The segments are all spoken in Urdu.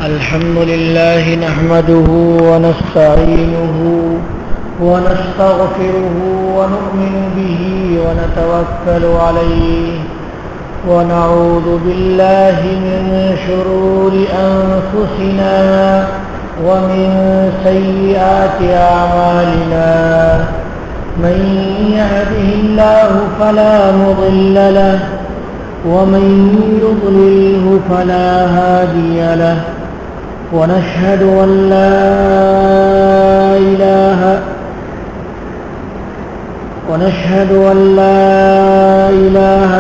الحمد لله نحمده ونستعينه ونستغفره ونؤمن به ونتوكل عليه ونعوذ بالله من شرور أنفسنا ومن سيئات أعمالنا من يهده الله فلا مضل له ومن يضلله فلا هادي له ونشهد أن لا إله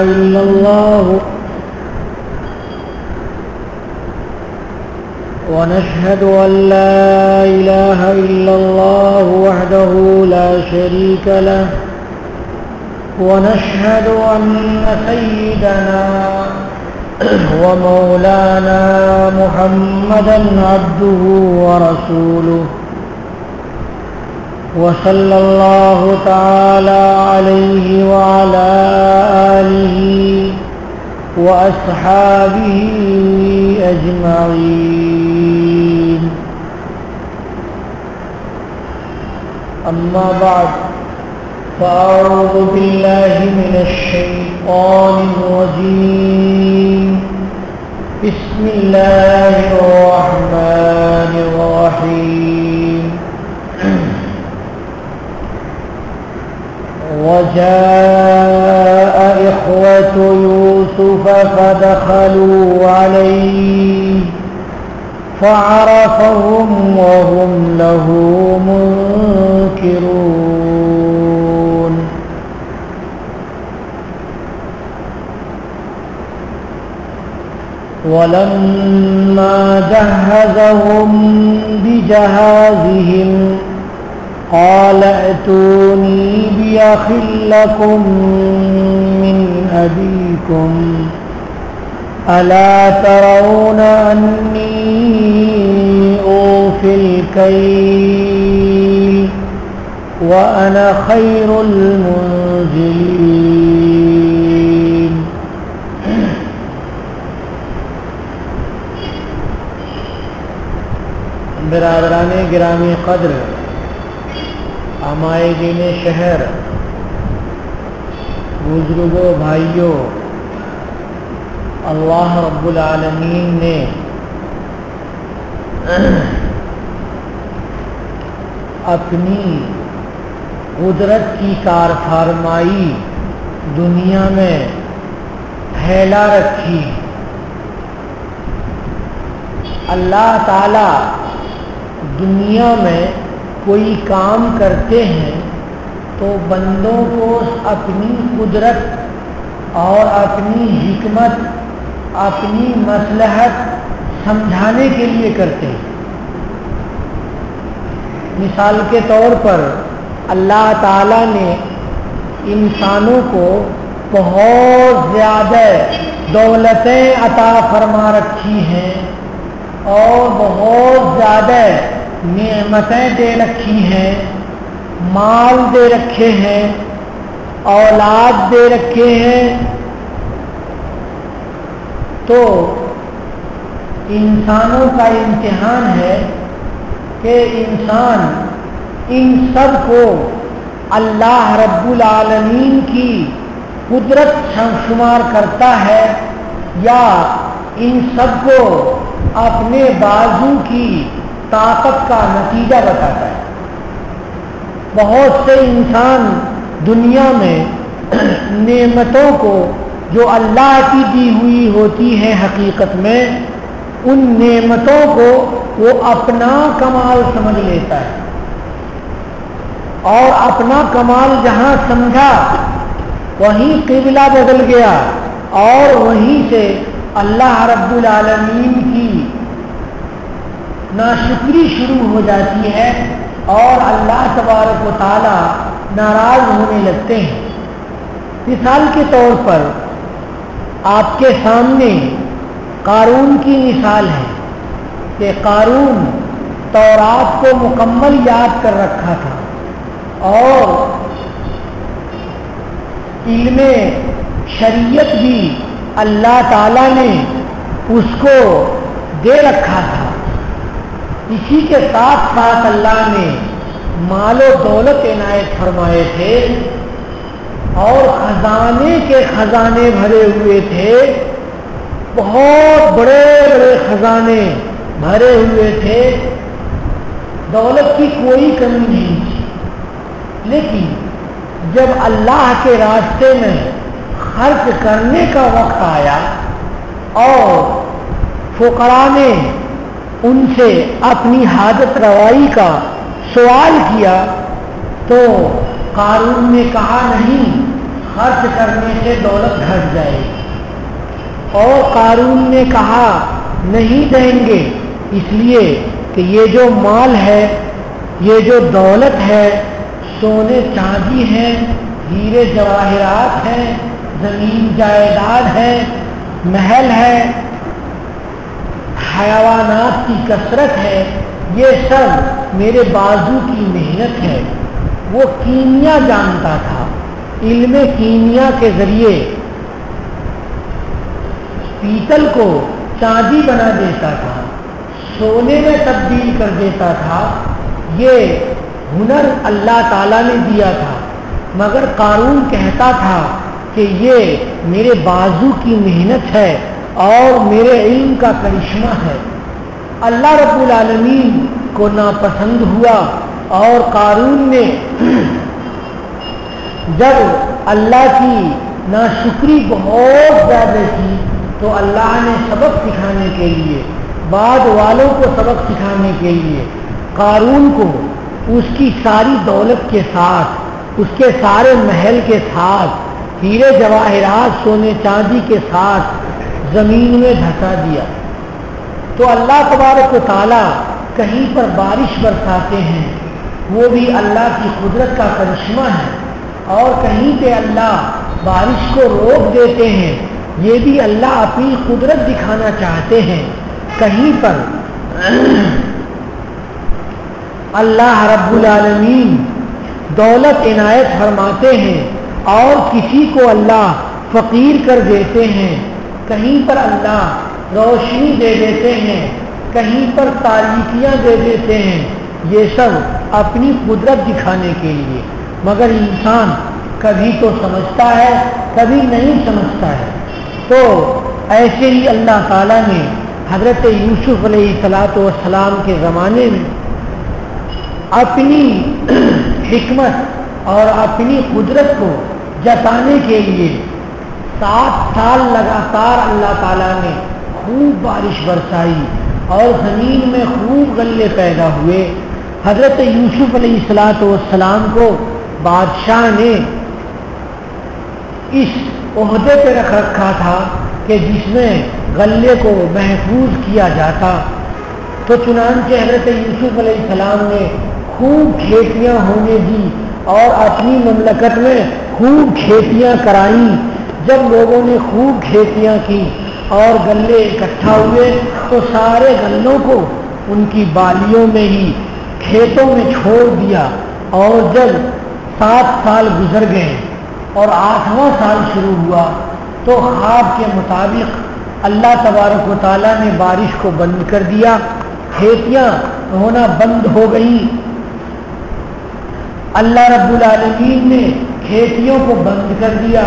إلا الله ونشهد أن لا إله إلا الله وحده لا شريك له ونشهد أن سيدنا ومولانا محمدا عبده ورسوله وصلى الله تعالى عليه وعلى آله وأصحابه أجمعين أما بعد فأعوذ بالله من الشيطان الرجيم بسم الله الرحمن الرحيم وجاء إخوة يوسف فدخلوا عليه فعرفهم وهم له منكرون ولما جهزهم بجهازهم قال ائتوني بأخ لكم من أبيكم ألا ترون أني أوفي الكيل وأنا خير المنزلين برادران گرامی قدر، عمائدین شہر، بزرگوں، بھائیوں، اللہ رب العالمین نے اپنی قدرت کی کار فرمائی دنیا میں پھیلا رکھی۔ اللہ تعالی دنیا میں کوئی کام کرتے ہیں تو بندوں کو اپنی قدرت اور اپنی حکمت، اپنی مصلحت سمجھانے کے لیے کرتے ہیں۔ مثال کے طور پر اللہ تعالیٰ نے انسانوں کو بہت زیادہ دولتیں عطا فرما رکھی ہیں اور بہت زیادہ نعمتیں دے رکھی ہیں، مال دے رکھے ہیں، اولاد دے رکھے ہیں، تو انسانوں کا امتحان ہے کہ انسان ان سب کو اللہ رب العالمین کی قدرت شمار کرتا ہے یا ان سب کو اپنے بازو کی طاقت کا نتیجہ بتاتا ہے۔ بہت سے انسان دنیا میں نعمتوں کو جو اللہ کی دی ہوئی ہوتی ہیں حقیقت میں ان نعمتوں کو وہ اپنا کمال سمجھ لیتا ہے، اور اپنا کمال جہاں سمجھا وہیں قبلہ بدل گیا اور وہیں سے اللہ رب العالمین کی ناشکری شروع ہو جاتی ہے اور اللہ تبارک و تعالی ناراض ہونے لگتے ہیں۔ مثال کے طور پر آپ کے سامنے قارون کی مثال ہے کہ قارون تورات کو مکمل یاد کر رکھا تھا اور علم شریعت بھی اللہ تعالیٰ نے اس کو دے رکھا تھا، اسی کے ساتھ ساتھ اللہ نے مال و دولت عنایت فرمائے تھے اور خزانے کے خزانے بھرے ہوئے تھے، بہت بڑے بڑے خزانے بھرے ہوئے تھے، دولت کی کوئی کمی نہیں تھی۔ لیکن جب اللہ کے راستے میں خرچ کرنے کا وقت آیا اور فقراء نے ان سے اپنی حاجت روائی کا سوال کیا تو قارون نے کہا نہیں، خرچ کرنے سے دولت گھٹ جائے گی، اور قارون نے کہا نہیں دیں گے، اس لیے کہ یہ جو مال ہے، یہ جو دولت ہے، سونے چاندی ہے، ہیرے جواہرات ہیں، زمین جائیداد ہے، محل ہے، حیوانات کی کثرت ہے، یہ سب میرے بازو کی محنت ہے۔ وہ کیمیا جانتا تھا، علم کیمیا کے ذریعے پیتل کو چاندی بنا دیتا تھا، سونے میں تبدیل کر دیتا تھا۔ یہ ہنر اللہ تعالیٰ نے دیا تھا، مگر قارون کہتا تھا کہ یہ میرے بازو کی محنت ہے اور میرے علم کا کرشمہ ہے۔ اللہ رب العالمین کو ناپسند ہوا اور قارون نے جب اللہ کی ناشکری بہت زیادہ کی تو اللہ نے سبق سکھانے کے لیے، بعد والوں کو سبق سکھانے کے لیے قارون کو اس کی ساری دولت کے ساتھ، اس کے سارے محل کے ساتھ، ہیرے جواہرات سونے چاندی کے ساتھ زمین میں دھسا دیا۔ تو اللہ تبارک و تعالیٰ کہیں پر بارش برساتے ہیں، وہ بھی اللہ کی قدرت کا کرشمہ ہے، اور کہیں پہ اللہ بارش کو روک دیتے ہیں، یہ بھی اللہ اپنی قدرت دکھانا چاہتے ہیں۔ کہیں پر اللہ رب العالمین دولت عنایت فرماتے ہیں اور کسی کو اللہ فقیر کر دیتے ہیں، کہیں پر اللہ روشنی دے دیتے ہیں، کہیں پر تاریکیاں دے دیتے ہیں، یہ سب اپنی قدرت دکھانے کے لیے۔ مگر انسان کبھی تو سمجھتا ہے، کبھی نہیں سمجھتا ہے۔ تو ایسے ہی اللہ تعالیٰ نے حضرت یوسف علیہ السلام کے زمانے میں اپنی حکمت اور اپنی قدرت کو جتانے کے لیے 7 سال لگاتار اللہ تعالیٰ نے خوب بارش برسائی اور زمین میں خوب غلے پیدا ہوئے۔ حضرت یوسف علیہ السلام کو بادشاہ نے اس عہدے پہ رکھا تھا کہ جس میں غلے کو محفوظ کیا جاتا۔ تو چنانچہ حضرت یوسف علیہ السلام نے خوب کھیتیاں ہونے دی اور اپنی مملکت میں خوب کھیتیاں کرائیں۔ جب لوگوں نے خوب کھیتیاں کی اور غلے اکٹھا ہوئے تو سارے غلوں کو ان کی بالیوں میں ہی کھیتوں میں چھوڑ دیا، اور جب 7 سال گزر گئے اور 8واں سال شروع ہوا تو خواب کے مطابق اللہ تبارک و تعالیٰ نے بارش کو بند کر دیا، کھیتیاں ہونا بند ہو گئیں۔ اللہ رب العالمین نے کھیتیوں کو بند کر دیا۔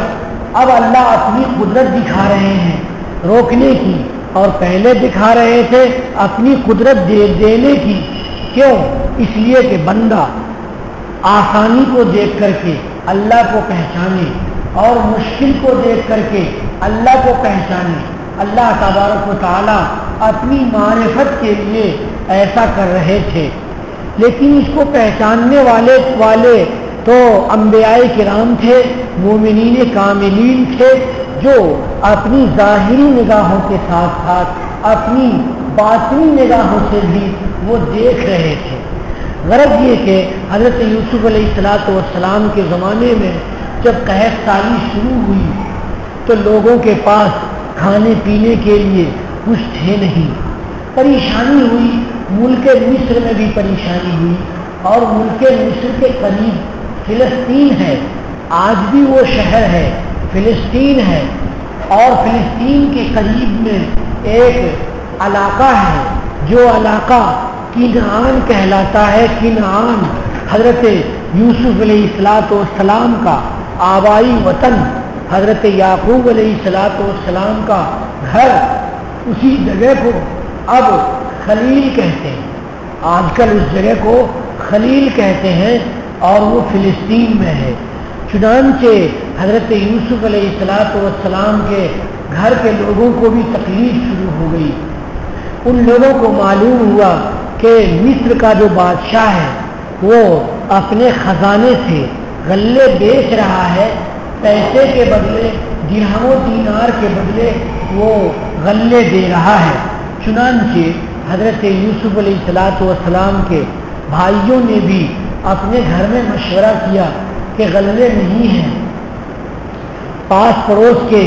اب اللہ اپنی قدرت دکھا رہے ہیں روکنے کی، اور پہلے دکھا رہے تھے اپنی قدرت دینے کی۔ کیوں؟ اس لیے کہ بندہ آسانی کو دیکھ کر کے اللہ کو پہچانے اور مشکل کو دیکھ کر کے اللہ کو پہچانے۔ اللہ تبارک و تعالیٰ اپنی معرفت کے لیے ایسا کر رہے تھے، لیکن اس کو پہچاننے والے تو انبیاء کرام تھے، مومنین کاملین تھے، جو اپنی ظاہری نگاہوں کے ساتھ ساتھ اپنی باطنی نگاہوں سے بھی وہ دیکھ رہے تھے۔ غرض یہ کہ حضرت یوسف علیہ السلام کے زمانے میں جب قحط سالی شروع ہوئی تو لوگوں کے پاس کھانے پینے کے لیے کچھ تھے نہیں، پریشانی ہوئی۔ ملک مصر میں بھی پریشانی ہوئی، اور ملک مصر کے قریب فلسطین ہے، آج بھی وہ شہر ہے فلسطین ہے، اور فلسطین کے قریب میں ایک علاقہ ہے جو علاقہ کنعان کہلاتا ہے. کنعان حضرت یوسف علیہ السلام کا آبائی وطن، حضرت یعقوب علیہ السلام کا گھر. اسی جگہ کو اب خلیل کہتے ہیں. آج کل اس جگہ کو خلیل کہتے ہیں اور وہ فلسطین میں ہے. چنانچہ حضرت یوسف علیہ السلام کے گھر کے لوگوں کو بھی تکلیف شروع ہو گئی. ان لوگوں کو معلوم ہوا کہ مصر کا جو بادشاہ ہے وہ اپنے خزانے سے غلے بیچ رہا ہے، پیسے کے بدلے، درہم و دینار کے بدلے وہ غلے دے رہا ہے. چنانچہ حضرت یوسف علیہ السلام کے بھائیوں نے بھی اپنے گھر میں مشورہ کیا کہ غلے نہیں ہیں، پاس پڑوس کے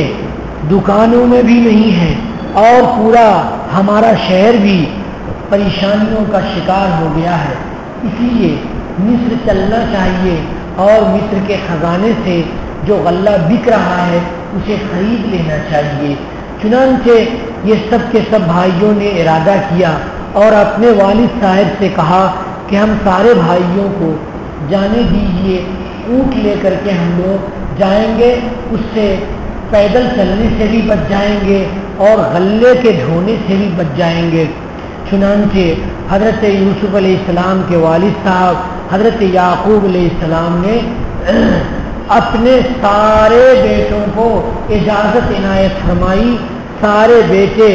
دکانوں میں بھی نہیں ہیں، اور پورا ہمارا شہر بھی پریشانیوں کا شکار ہو گیا ہے. اس لیے مصر چلنا چاہیے اور مصر کے خزانے سے جو غلہ بک رہا ہے اسے خرید لینا چاہیے. چنانچہ یہ سب کے سب بھائیوں نے ارادہ کیا اور اپنے والد صاحب سے کہا کہ ہم سارے بھائیوں کو جانے دیجیے، اونٹ لے کر کے ہم لوگ جائیں گے، اس سے پیدل چلنے سے بھی بچ جائیں گے اور غلے کے ڈھونے سے بھی بچ جائیں گے. چنانچہ حضرت یوسف علیہ السلام کے والد صاحب حضرت یعقوب علیہ السلام نے اپنے سارے بیٹوں کو اجازت عنایت فرمائی. سارے بیٹے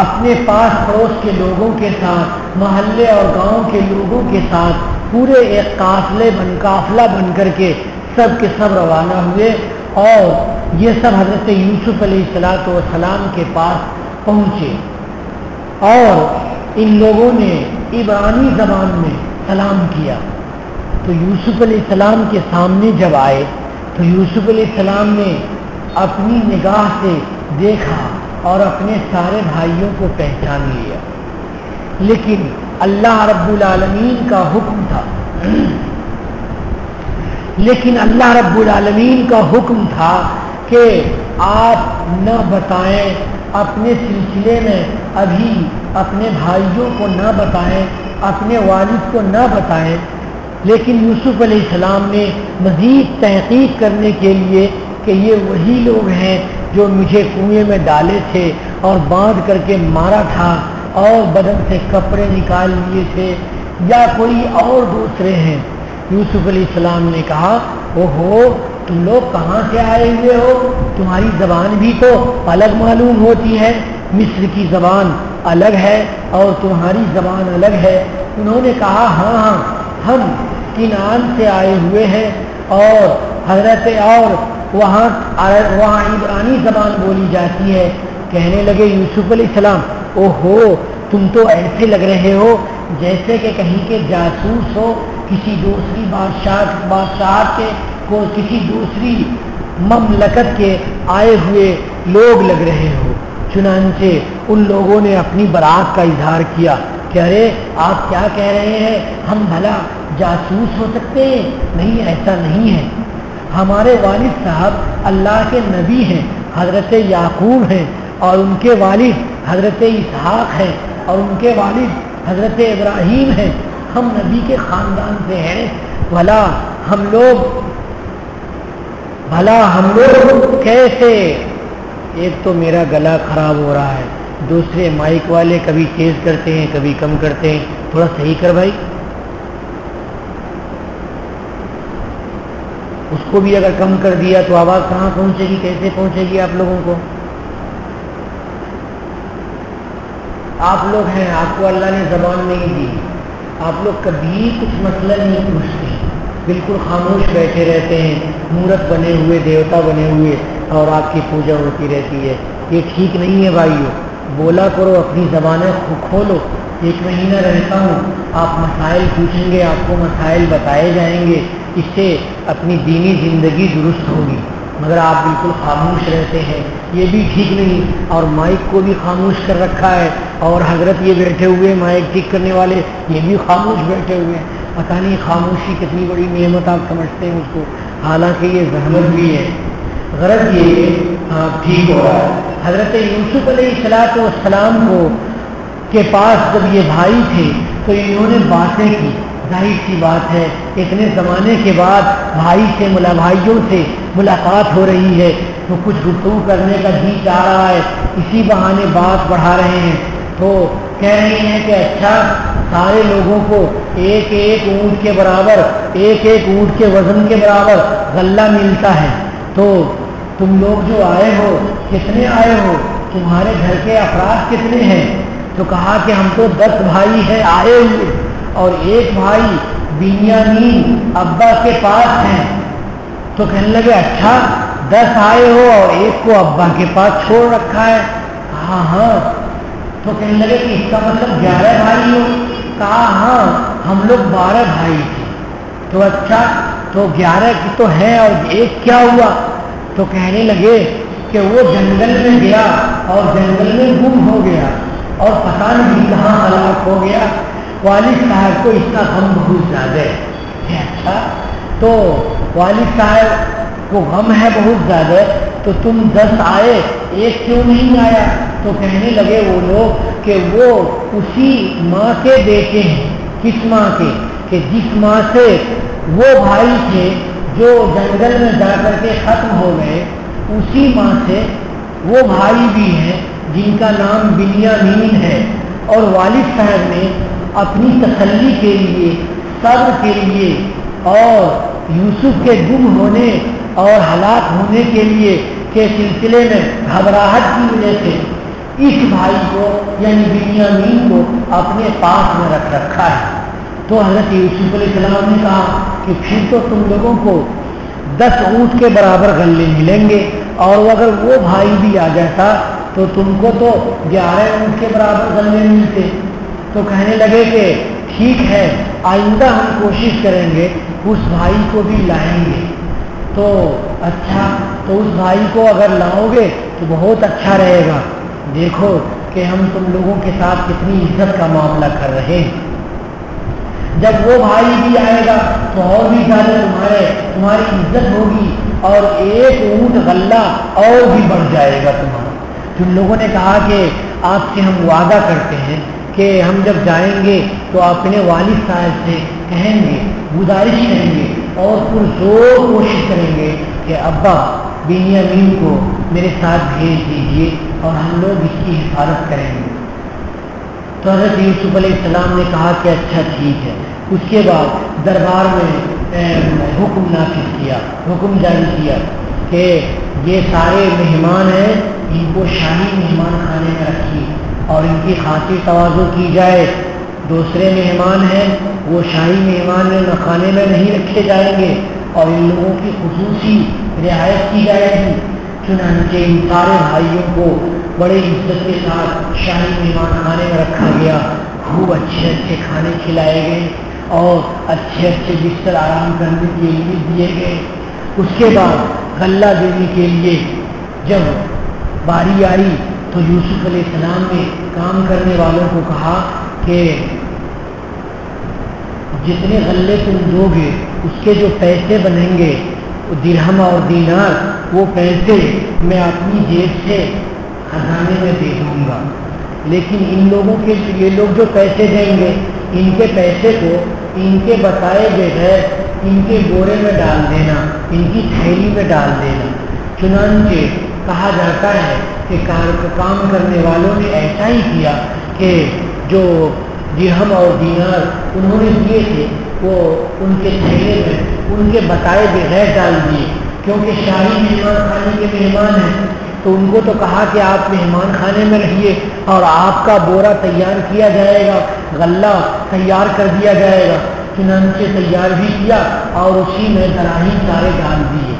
اپنے پاس پڑوس کے لوگوں کے ساتھ، محلے اور گاؤں کے لوگوں کے ساتھ پورے ایک قافلہ بن کر کے سب کے سب روانہ ہوئے اور یہ سب حضرت یوسف علیہ السلام کے پاس پہنچے اور ان لوگوں نے عبرانی زبان میں سلام کیا. تو یوسف علیہ السلام کے سامنے جب آئے تو یوسف علیہ السلام نے اپنی نگاہ سے دیکھا اور اپنے سارے بھائیوں کو پہچان لیا. لیکن اللہ رب العالمین کا حکم تھا کہ آپ نہ بتائیں، اپنے سلسلے میں ابھی اپنے بھائیوں کو نہ بتائیں، اپنے والد کو نہ بتائیں. لیکن یوسف علیہ السلام نے مزید تحقیق کرنے کے لیے کہ یہ وہی لوگ ہیں جو مجھے کنویں میں ڈالے تھے اور باندھ کر کے مارا تھا اور بدن سے کپڑے نکال لیے تھے یا کوئی اور دوسرے ہیں. یوسف علیہ السلام نے کہا اوہو، تم لوگ کہاں سے آئے ہوئے ہو؟ تمہاری زبان بھی تو الگ معلوم ہوتی ہے، مصر کی زبان الگ ہے اور تمہاری زبان الگ ہے. انہوں نے کہا ہاں ہم کنعان سے آئے ہوئے ہیں اور حضرت اور وہاں عبرانی زبان بولی جاتی ہے. کہنے لگے یوسف علیہ السلام اوہو، تم تو ایسے لگ رہے ہو جیسے کہ کہیں کے جاسوس ہو، کسی دوسری بادشاہ کے کو کسی دوسری مملکت کے آئے ہوئے لوگ لگ رہے ہو. چنانچہ ان لوگوں نے اپنی برات کا اظہار کیا کہ ارے آپ کیا کہہ رہے ہیں، ہم بھلا جاسوس ہو سکتے ہیں؟ نہیں، ایسا نہیں ہے. ہمارے والد صاحب اللہ کے نبی ہیں، حضرت یعقوب ہیں، اور ان کے والد حضرت اسحاق ہیں، اور ان کے والد حضرت ابراہیم ہیں. ہم نبی کے خاندان سے ہیں. بھلا ہم لوگ کیسے؟ ایک تو میرا گلا خراب ہو رہا ہے، دوسرے مائک والے کبھی تیز کرتے ہیں کبھی کم کرتے ہیں. تھوڑا صحیح کر بھائی. اس کو بھی اگر کم کر دیا تو آواز کہاں پہنچے گی، کیسے پہنچے گی آپ لوگوں کو؟ آپ لوگ ہیں، آپ کو اللہ نے زبان نہیں دی، آپ لوگ کبھی کچھ مسئلہ نہیں پوچھتے، بالکل خاموش بیٹھے رہتے ہیں، مورت بنے ہوئے، دیوتا بنے ہوئے، اور آپ کی پوجا ہوتی رہتی ہے. یہ ٹھیک نہیں ہے بھائیو. بولا کرو، اپنی زبانیں کھولو. 1 مہینہ رہتا ہوں، آپ مسائل پوچھیں گے، آپ کو مسائل بتائے جائیں گے، اس سے اپنی دینی زندگی درست ہوگی. مگر آپ بالکل خاموش رہتے ہیں، یہ بھی ٹھیک نہیں. اور مائک کو بھی خاموش کر رکھا ہے، اور حضرت یہ بیٹھے ہوئے مائک ٹھیک کرنے والے یہ بھی خاموش بیٹھے ہوئے ہیں. پتہ نہیں خاموشی کتنی بڑی نعمت آپ سمجھتے ہیں اس کو، حالانکہ یہ زحمت بھی ہے. غرض یہ ٹھیک ہو رہا ہے. حضرت یوسف علیہ السلام کو کے پاس جب یہ بھائی تھے تو انہوں نے باتیں کی. ظاہر سی بات ہے اتنے زمانے کے بعد بھائیوں سے ملاقات ہو رہی ہے تو کچھ گفتگو کرنے کا جی چاہ رہا ہے, اسی بہانے بات بڑھا رہے ہیں. تو کہہ رہے ہیں کہ اچھا سارے لوگوں کو ایک ایک اونٹ کے برابر, ایک ایک اونٹ کے وزن کے برابر غلہ ملتا ہے, تو تم لوگ جو آئے ہو کتنے آئے ہو, تمہارے گھر کے افراد کتنے ہیں؟ تو کہا کہ ہم تو 10 بھائی ہیں آئے ہوئے, اور ایک بھائی بنیامین ابا کے پاس ہیں. تو کہنے لگے اچھا 10 آئے ہو اور ایک کو ابا کے پاس چھوڑ رکھا ہے. کہا ہاں. تو کہنے لگے کہ اس کا مطلب 11 بھائی ہو. کہا ہاں ہم لوگ 12 بھائی تھے. تو اچھا تو 11 کی تو ہے اور ایک کیا ہوا؟ تو کہنے لگے کہ وہ جنگل میں گیا اور جنگل میں گم ہو گیا اور پتہ نہیں کہاں ہلاک ہو گیا. والد صاحب کو اس کا غم بہت زیادہ ہے. اچھا تو والد صاحب کو غم ہے بہت زیادہ, تو تم 10 آئے ایک کیوں نہیں آیا؟ تو کہنے لگے وہ لوگ کہ وہ اسی ماں کے بیٹے ہیں. کس ماں کے؟ کہ جس ماں سے وہ بھائی تھے جو جنگل میں جا کر کے ختم ہو گئے, اسی ماں سے وہ بھائی بھی ہیں جن کا نام بنیامین ہے. اور والد صاحب نے اپنی تسلی کے لیے, صبر کے لیے اور یوسف کے گم ہونے اور ہلاک ہونے کے لیے کے سلسلے میں گھبراہٹ کی وجہ سے اس بھائی کو یعنی بنیامین کو اپنے پاس میں رکھ رکھا ہے. تو حضرت یوسف علیہ السلام نے کہا کہ پھر تو تم لوگوں کو 10 اونٹ کے برابر غلے ملیں گے, اور اگر وہ بھائی بھی آ جاتا تو تم کو تو 11 اونٹ کے برابر غلے ملتے. تو کہنے لگے کہ ٹھیک ہے آئندہ ہم کوشش کریں گے اس بھائی کو بھی لائیں گے. تو اچھا تو اس بھائی کو اگر لاؤ گے تو بہت اچھا رہے گا. دیکھو کہ ہم تم لوگوں کے ساتھ کتنی عزت کا معاملہ کر رہے ہیں. جب وہ بھائی بھی آئے گا تو اور بھی زیادہ تمہاری عزت ہوگی اور ایک اونٹ غلہ اور بھی بڑھ جائے گا تمہارا. تم لوگوں نے کہا کہ آپ سے ہم وعدہ کرتے ہیں کہ ہم جب جائیں گے تو اپنے والد صاحب سے کہیں گے, گزارش کریں گے اور پرزور کوشش کریں گے کہ ابا بنیامین کو میرے ساتھ بھیج دیجیے اور ہم لوگ اس کی حفاظت کریں گے. تو حضرت یوسف علیہ السلام نے کہا کہ اچھا ٹھیک ہے. اس کے بعد دربار میں حکم نافذ کیا, حکم جاری کیا کہ یہ سارے مہمان ہیں ان کو شاہی مہمان خانے میں رکھیے اور ان کی خاطر تواضع کی جائے. دوسرے مہمان ہیں وہ شاہی مہمان خانے میں نہیں رکھے جائیں گے اور ان لوگوں کی خصوصی رعایت کی جائے گی. چنانچہ ان سارے بھائیوں کو بڑے عزت کے ساتھ شاہی مہمان خانے میں رکھا گیا. خوب اچھے اچھے کھانے کھلائے گئے اور اچھے اچھے بستر آرام کرنے کے لیے دیے گئے. اس کے بعد غلہ دینے کے لیے جب باری آئی تو یوسف علیہ السلام نے کام کرنے والوں کو کہا کہ جتنے غلے تم دو گے اس کے جو پیسے بنیں گے درہم اور دینار, وہ پیسے میں اپنی جیب سے خزانے میں دے دوں گا. لیکن ان لوگوں کے یہ لوگ جو پیسے دیں گے ان کے پیسے کو ان کے بتائے بغیر ان کے بورے میں ڈال دینا, ان کی تھیلی میں ڈال دینا. چنانچہ کہا جاتا ہے کہ کام کرنے والوں نے ایسا ہی کیا کہ جو درہم اور دینار انہوں نے دیے تھے وہ ان کے تھیلے میں ان کے بتائے بغیر ڈال دیے. کیونکہ شاہی مہمان خانے کے مہمان ہیں تو ان کو تو کہا کہ آپ مہمان خانے میں رہیے اور آپ کا بورا تیار کیا جائے گا, غلہ تیار کر دیا جائے گا. چنانچہ تیار بھی کیا اور اسی میں دراہیم سارے ڈال دیے.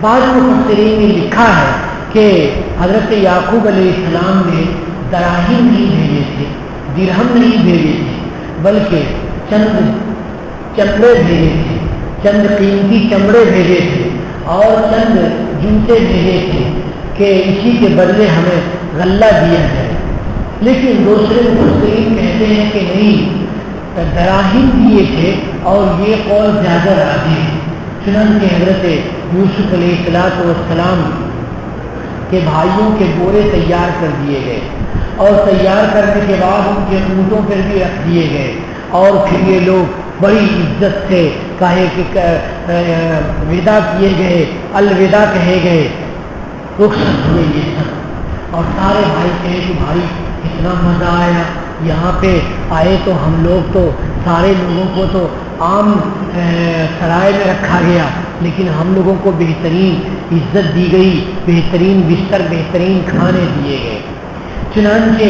بعض مفسرین نے لکھا ہے کہ حضرت یعقوب علیہ السلام نے دراہیم نہیں بھیجے تھے, درہم نہیں بھیجے تھے, بلکہ چند چمڑے بھیجے تھے, چند قیمتی چمڑے بھیجے تھے اور چند جوتے بھیجے تھے کہ اسی کے بدلے ہمیں غلہ دیا جائے. لیکن دوسرے مفسرین کہتے ہیں کہ نہیں, دراہیم دیے تھے اور یہ قول زیادہ راجح ہے. چنانچہ حضرت یوسف علیہ السلام کے بھائیوں کے بورے تیار کر دیے گئے اور تیار کرنے کے بعد ان کے اونٹوں پر بھی رکھ دیے گئے، اور پھر یہ لوگ بڑی عزت سے کہے کہ ودا کیے گئے، الوداع کہے گئے، رخصت ہوئے یہ سب۔ اور سارے بھائی کہے کہ بھائی اتنا مزہ آیا، یہاں پہ آئے تو ہم لوگ تو سارے لوگوں کو تو عام سرائے میں رکھا گیا، لیکن ہم لوگوں کو بہترین عزت دی گئی، بہترین بستر، بہترین کھانے دیے گئے۔ چنانچہ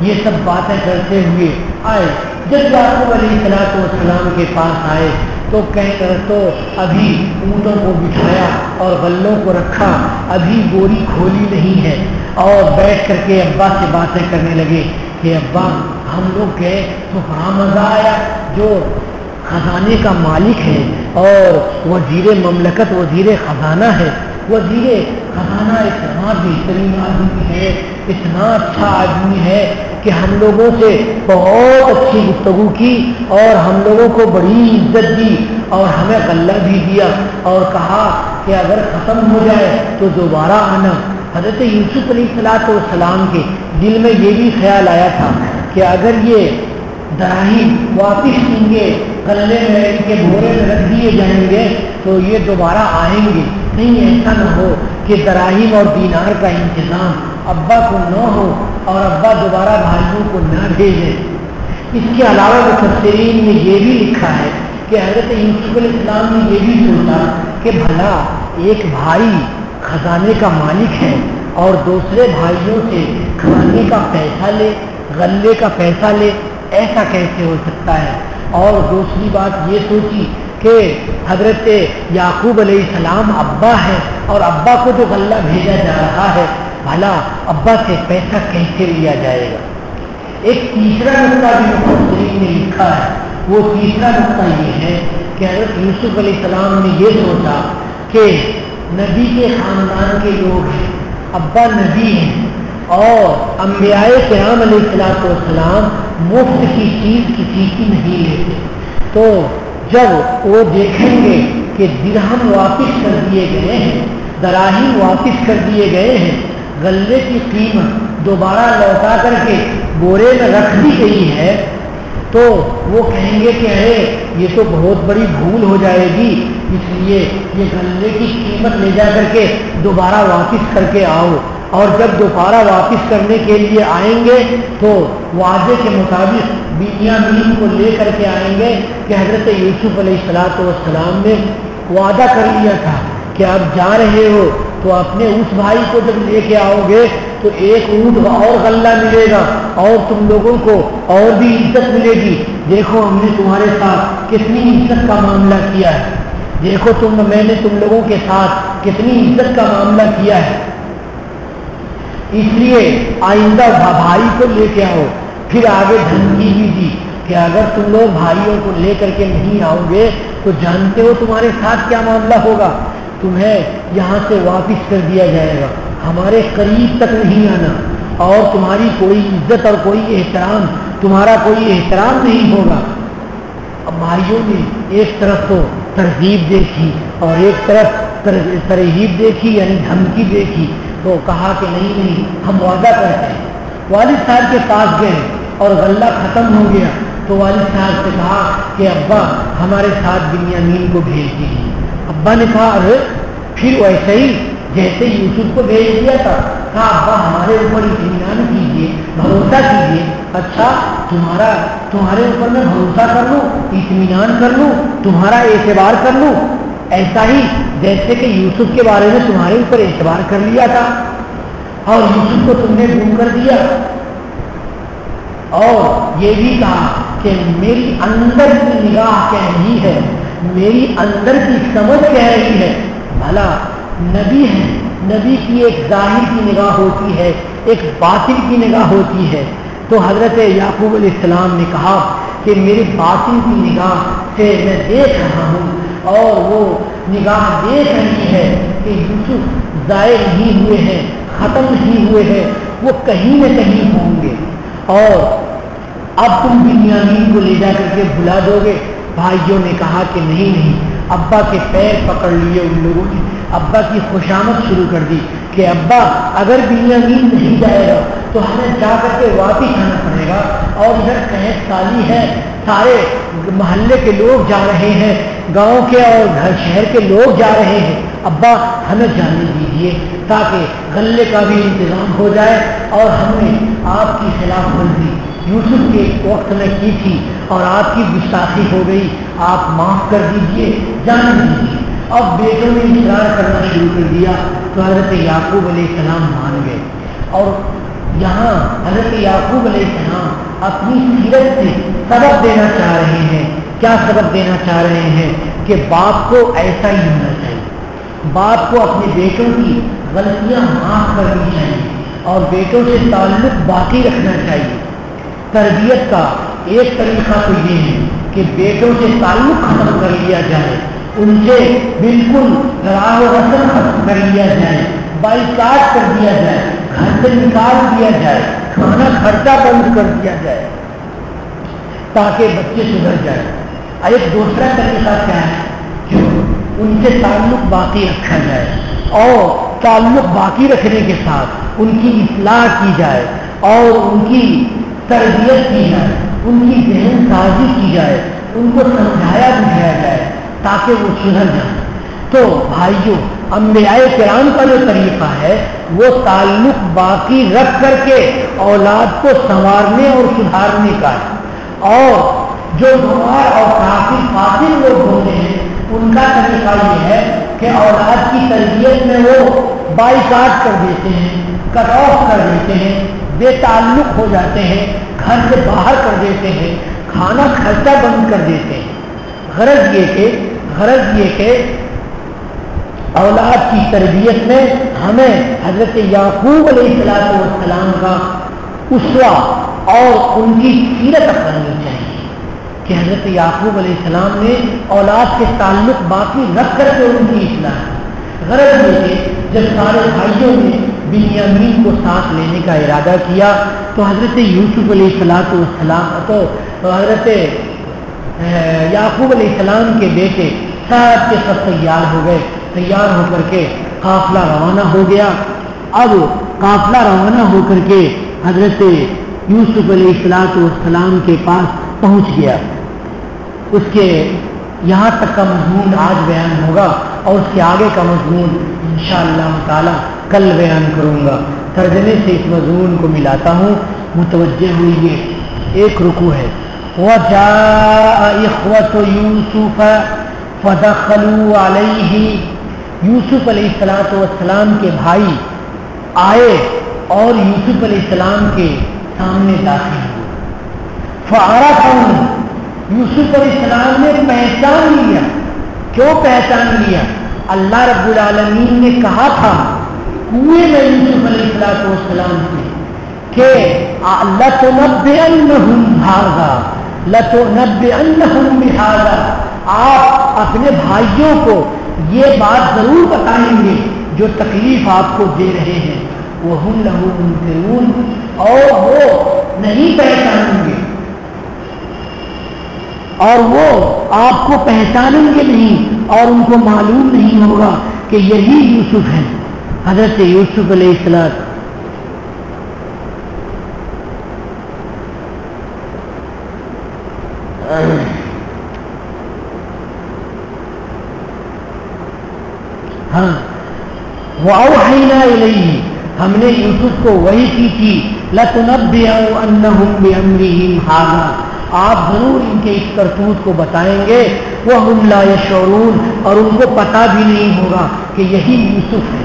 یہ سب باتیں کرتے ہوئے آئے، جب یعقوب علیہ السلام کے پاس آئے تو ابھی اونٹوں کو بٹھایا اور غلوں کو رکھا، ابھی بوری کھولی نہیں ہے، اور بیٹھ کر کے ابا سے باتیں کرنے لگے کہ ابا ہم لوگ گئے تو بڑا مزہ آیا، جو خزانے کا مالک ہے اور وزیر مملکت، وزیر خزانہ ہے، وزیر خزانہ اتنا بہترین آدمی ہے، اتنا اچھا آدمی ہے کہ ہم لوگوں سے بہت اچھی گفتگو کی اور ہم لوگوں کو بڑی عزت دی اور ہمیں غلہ بھی دیا اور کہا کہ اگر ختم ہو جائے تو دوبارہ آنا۔ حضرت یوسف علیہ السلام کے دل میں یہ بھی خیال آیا تھا کہ اگر یہ دراہیم واپس ان کے غلے میں، ان کے بھورے میں رکھ دیے جائیں گے تو یہ دوبارہ آئیں گے، نہیں ایسا نہ ہو کہ دراہیم اور دینار کا انتظام ابا کو نہ ہو اور ابا دوبارہ بھائیوں کو نہ بھیجیں۔ اس کے علاوہ مفسرین نے یہ بھی لکھا ہے کہ حضرت یوسف علیہ السلام نے یہ بھی سوچا کہ بھلا ایک بھائی خزانے کا مالک ہے اور دوسرے بھائیوں سے کھانے کا پیسہ لے، غلے کا پیسہ لے، ایسا کیسے ہو سکتا ہے؟ اور دوسری بات یہ سوچی کہ حضرت یعقوب علیہ السلام ابا ہے اور ابا کو جو غلہ بھیجا جا رہا ہے، بھلا ابا سے پیسہ کیسے لیا جائے گا؟ ایک تیسرا نقطہ بھی مفسرین نے لکھا ہے، وہ تیسرا نقطہ یہ ہے کہ حضرت یوسف علیہ السلام نے یہ سوچا کہ نبی کے خاندان کے لوگ ہیں، ابا نبی ہیں اور انبیاء کرام علیہ السلام مفت کی چیز کسی کی نہیں لیتے، تو جب وہ دیکھیں گے کہ درہم واپس کر دیے گئے ہیں، دراہیم واپس کر دیے گئے ہیں، غلے کی قیمت دوبارہ لوٹا کر کے بورے میں رکھ دی گئی ہے، تو وہ کہیں گے کہ ارے یہ تو بہت بڑی بھول ہو جائے گی، اس لیے یہ غلے کی قیمت لے جا کر کے دوبارہ واپس کر کے آؤ، اور جب دوبارہ واپس کرنے کے لیے آئیں گے تو وعدے کے مطابق بنیامین کو لے کر کے آئیں گے کہ حضرت یوسف علیہ السلام نے وعدہ کر لیا تھا کہ آپ جا رہے ہو تو اپنے اس بھائی کو جب لے کے آؤ گے تو ایک اونٹ اور غلہ ملے گا اور تم لوگوں کو اور بھی عزت ملے گی۔ دیکھو ہم نے تمہارے ساتھ کتنی عزت کا معاملہ کیا ہے، دیکھو میں نے تم لوگوں کے ساتھ کتنی عزت کا معاملہ کیا ہے، اس لیے آئندہ بھائی کو لے کے آؤ۔ پھر آگے دھمکی بھی دی کہ اگر تم لوگ بھائیوں کو لے کر کے نہیں آؤ گے تو جانتے ہو تمہارے ساتھ کیا معاملہ ہوگا، تمہیں یہاں سے واپس کر دیا جائے گا، ہمارے قریب تک نہیں آنا، اور تمہاری کوئی عزت اور کوئی احترام، تمہارا کوئی احترام نہیں ہوگا۔ اب بھائیوں نے ایک طرف تو ترغیب دیکھی اور ایک طرف ترغیب دیکھی، یعنی دھمکی دیکھی، تو کہا کہ نہیں ہم وعدہ کرتے ہیں۔ والد صاحب کے پاس گئے اور غلہ ختم ہو گیا تو والد صاحب سے کہا کہ ابا ہمارے ساتھ بنیامین کو بھیج دیجیے۔ ابا نے کہا ارے پھر ویسے ہی جیسے یوسف کو بھیج دیا تھا، کہا ابا ہمارے اوپر اطمینان کیجیے، بھروسہ کیجیے۔ اچھا تمہارے اوپر میں بھروسہ کر لوں، اطمینان کر لوں، تمہارا اعتبار کر لوں، ایسا ہی جیسے کہ یوسف کے بارے میں تمہارے اوپر اعتبار کر لیا تھا اور یوسف کو تم نے گم کر دیا، اور یہ بھی کہا کہ میری اندر کی نگاہ کہہ رہی ہے، میری اندر کی سمجھ کہہ رہی ہے۔ بھلا نبی ہے، نبی کی ایک ظاہر کی نگاہ ہوتی ہے، ایک باطن کی نگاہ ہوتی ہے، تو حضرت یعقوب علیہ السلام نے کہا کہ میری باطن کی نگاہ سے میں دیکھ رہا ہوں، اور وہ نگاہ دیکھ رہی ہے کہ یوسف ضائع نہیں ہوئے ہیں، ختم نہیں ہوئے ہیں، وہ کہیں نہ کہیں ہوں گے، اور اب تم بنیامین کو لے جا کر کے بلا دو گے۔ بھائیوں نے کہا کہ نہیں، ابا کے پیر پکڑ لیے ان لوگوں نے، ابا کی خوشامد شروع کر دی کہ ابا اگر بنیامین نہیں جائے گا تو ہمیں جا کر کے واپس آنا پڑے گا، اور ادھر قحط سالی ہے، سارے محلے کے لوگ جا رہے ہیں، گاؤں کے اور گھر شہر کے لوگ جا رہے ہیں، ابا ہمیں جانے دیجیے تاکہ غلے کا بھی انتظام ہو جائے، اور ہم نے آپ کی خلاف ورزی یوسف کے وقت میں کی تھی اور آپ کی گستاخی ہو گئی، آپ معاف کر دیجیے، جانے دیجیے۔ اب بیٹوں نے اصرار کرنا شروع کر دیا تو حضرت یعقوب علیہ السلام مان گئے، اور یہاں حضرت یعقوب علیہ السلام اپنی سیرت سے سبق دینا چاہ رہے ہیں۔ کیا سبق دینا چاہ رہے ہیں؟ کہ باپ کو ایسا ہی ہونا چاہیے، باپ کو اپنے بیٹوں کی غلطیاں معاف کرنی چاہیے اور بیٹوں سے تعلق باقی رکھنا چاہیے۔ تربیت کا ایک طریقہ تو یہ ہے کہ بیٹوں سے تعلق ختم کر لیا جائے، ان سے بالکل راہ و رسم ختم کر لیا جائے، بائیکاٹ کر دیا جائے، گھر سے نکال دیا جائے، کھانا خرچہ بند کر دیا جائے تاکہ بچے سدھر جائیں۔ ایک دوسرا طریقہ کیا ہے کہ ان سے تعلق باقی رکھا جائے، اور تعلق باقی رکھنے کے ساتھ ان کی اصلاح کی جائے اور ان کی تربیت کی جائے، ان کی ذہن سازی کی جائے، ان کو سمجھایا بجھایا جائے تاکہ وہ سدھر جائیں۔ تو بھائیوں، انبیاء کرام کا جو طریقہ ہے وہ تعلق باقی رکھ کر کے اولاد کو سنوارنے اور سدھارنے کا ہے، اور جو گنوار اور کافر فاصل لوگ ہوتے ہیں ان کا طریقہ یہ ہے کہ اولاد کی تربیت میں وہ بائیکاٹ کر دیتے ہیں، کٹ آف کر دیتے ہیں، بے تعلق ہو جاتے ہیں، گھر سے باہر کر دیتے ہیں، کھانا خرچہ بند کر دیتے ہیں۔ غرض یہ کہ اولاد کی تربیت میں ہمیں حضرت یعقوب علیہ السلام کا اسوہ اور ان کی سیرت اپنانی چاہیے کہ حضرت یعقوب علیہ السلام نے اولاد کے تعلق باقی رکھ کر کے ان کی اصلاح کی۔ غرض یہ کہ جب سارے بھائیوں نے بنیامین کو ساتھ لینے کا ارادہ کیا تو حضرت یوسف علیہ السلام تو حضرت یعقوب علیہ السلام کے بیٹے سب کے سب تیار ہو گئے، تیار ہو کر کے قافلہ روانہ ہو گیا۔ اب قافلہ روانہ ہو کر کے حضرت یوسف علیہ السلام کے پاس پہنچ گیا۔ اس کے یہاں تک کا مضمون آج بیان ہوگا اور اس کے آگے کا مضمون انشاءاللہ تعالی کل بیان کروں گا۔ ترجمے سے اس مضمون کو ملاتا ہوں، متوجہ ہوئیے۔ ایک رکوع ہے، وَجَاءَ إِخْوَةُ يُوسُفَ فَدَخَلُوا عَلَيْهِ، یوسف علیہ السلام کے بھائی آئے اور یوسف علیہ السلام کے سامنے داخل ہوئے۔ فَعَرَفَهُمْ، یوسف علیہ السلام نے پہچان لیا۔ کیوں پہچان لیا؟ اللہ رب العالمین نے کہا تھا کنویں میں یوسف علیہ السلام سے کہ لَتُنَبِّئَنَّهُمْ هَذَا لَتُنَبِّئَنَّهُمْ بِهَذَا، آپ اپنے بھائیوں کو یہ بات ضرور بتائیں گے جو تکلیف آپ کو دے رہے ہیں، وَهُمْ لَهُ مُنكِرُونَ، اور وہ نہیں پہچانیں گے، اور وہ آپ کو پہچانیں گے نہیں، اور ان کو معلوم نہیں ہوگا کہ یہی یوسف ہے۔ حضرت یوسف علیہ السلام وَأَوْحَيْنَا إِلَيْهِ، ہم نے یوسف کو وحی کی تھی، لَتُنَبِّئَنَّهُمْ بِأَمْرِهِمْ هَذَا، آپ ضرور ان کے اس کرتوت کو بتائیں گے، وَهُمْ لَا يَشْعُرُونَ، اور ان کو پتہ بھی نہیں ہوگا کہ یہی یوسف ہے۔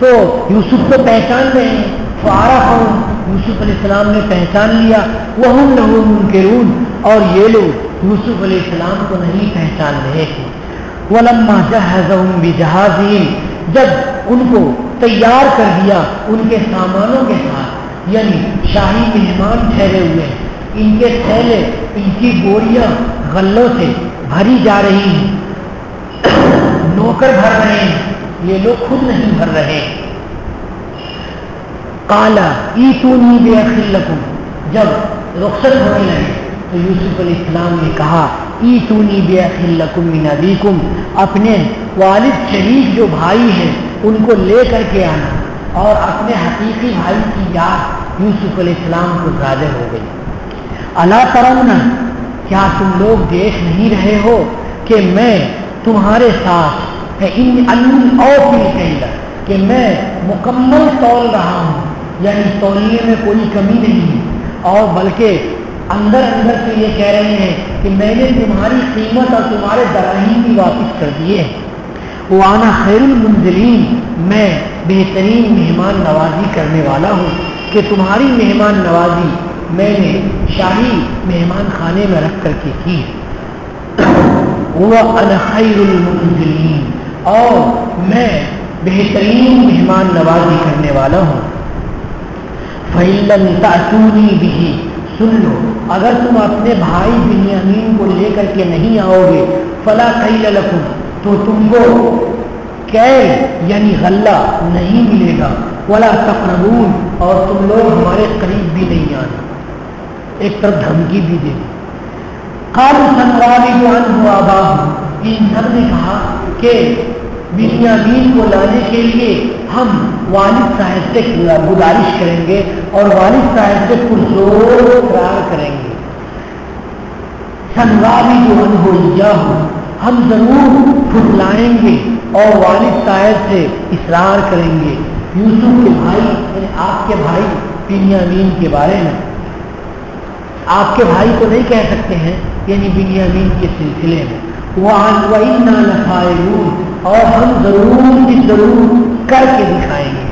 تو یوسف کو پہچان رہے ہیں، فَعَرَفَهُمْ، یوسف علیہ السلام نے پہچان لیا، وَهُمْ لَهُ مُنكِرُونَ، اور یہ لوگ یوسف علیہ السلام کو نہیں پہچان رہے تھے۔ وَلَمَّا جَهَّزَهُمْ بِجَهَازِهِمْ، جب ان کو تیار کر دیا ان کے سامانوں کے ساتھ، یعنی شاہی مہمان ٹھہرے ہوئے ہیں، ان کے تھیلے، ان کی بوریاں غلوں سے بھری جا رہی ہیں، نوکر بھر رہے ہیں، یہ لوگ خود نہیں بھر رہے۔ قَالَ ایتونی بِأَخٍ لَکُمْ، جب رخصت ہونے لگے تو یوسف علیہ السلام نے کہا ایتونی بِأَخٍ لَکُمْ مِنْ أَبِیکُمْ، اپنے والد شریک جو بھائی ہیں ان کو لے کر کے آنا۔ اور اپنے حقیقی بھائی کی یاد یوسف علیہ السلام کو ظاہر ہو گئی. الا ترون، کیا تم لوگ دیکھ نہیں رہے ہو کہ میں تمہارے ساتھ کہ میں مکمل تول رہا ہوں، یعنی تولنے میں کوئی کمی نہیں ہے، اور بلکہ اندر اندر سے یہ کہہ رہے ہیں کہ میں نے تمہاری قیمت اور تمہارے دراہیم بھی واپس کر دیے ہیں. وانا خیر المنزلین، میں بہترین مہمان نوازی کرنے والا ہوں کہ تمہاری مہمان نوازی میں نے شاہی مہمان خانے میں رکھ کر کے کی. وانا خیر المنزلین، اور میں بہترین مہمان نوازی کرنے والا ہوں. فَإِن لَّمْ تَأْتُونِي بِهِ، سن لو، اگر تم اپنے بھائی بنیامین کو لے کر کے نہیں آؤ گے، فَلَا كَيْلَ لَكُمْ، تو تم کو کیل یعنی غلہ نہیں ملے گا، وَلَا تَقْرَبُونَ، اور تم لوگ ہمارے قریب بھی نہیں آنا. ایک طرف دھمکی بھی دے دی. قَالُوا سَنُرَاوِدُ عَنْهُ أَبَاهُ، ان سب نے کہا کہ بنیامین کو لانے کے لیے ہم والد صاحب سے گزارش کریں گے اور والد صاحب سے پرزور اقرار کریں گے. سنراوِدُ عَنْهُ إِيَّاهُ، ہم ضرور پھٹلائیں گے اور والد صاحب سے اصرار کریں گے یوسف کے بھائی، یعنی آپ کے بھائی بنیامین کے بارے میں. آپ کے بھائی کو نہیں کہہ سکتے ہیں، یعنی بنیامین کے سلسلے میں. وَإِنَّا لَفَاعِلُونَ، اور ہم ضرور کر کے دکھائیں گے.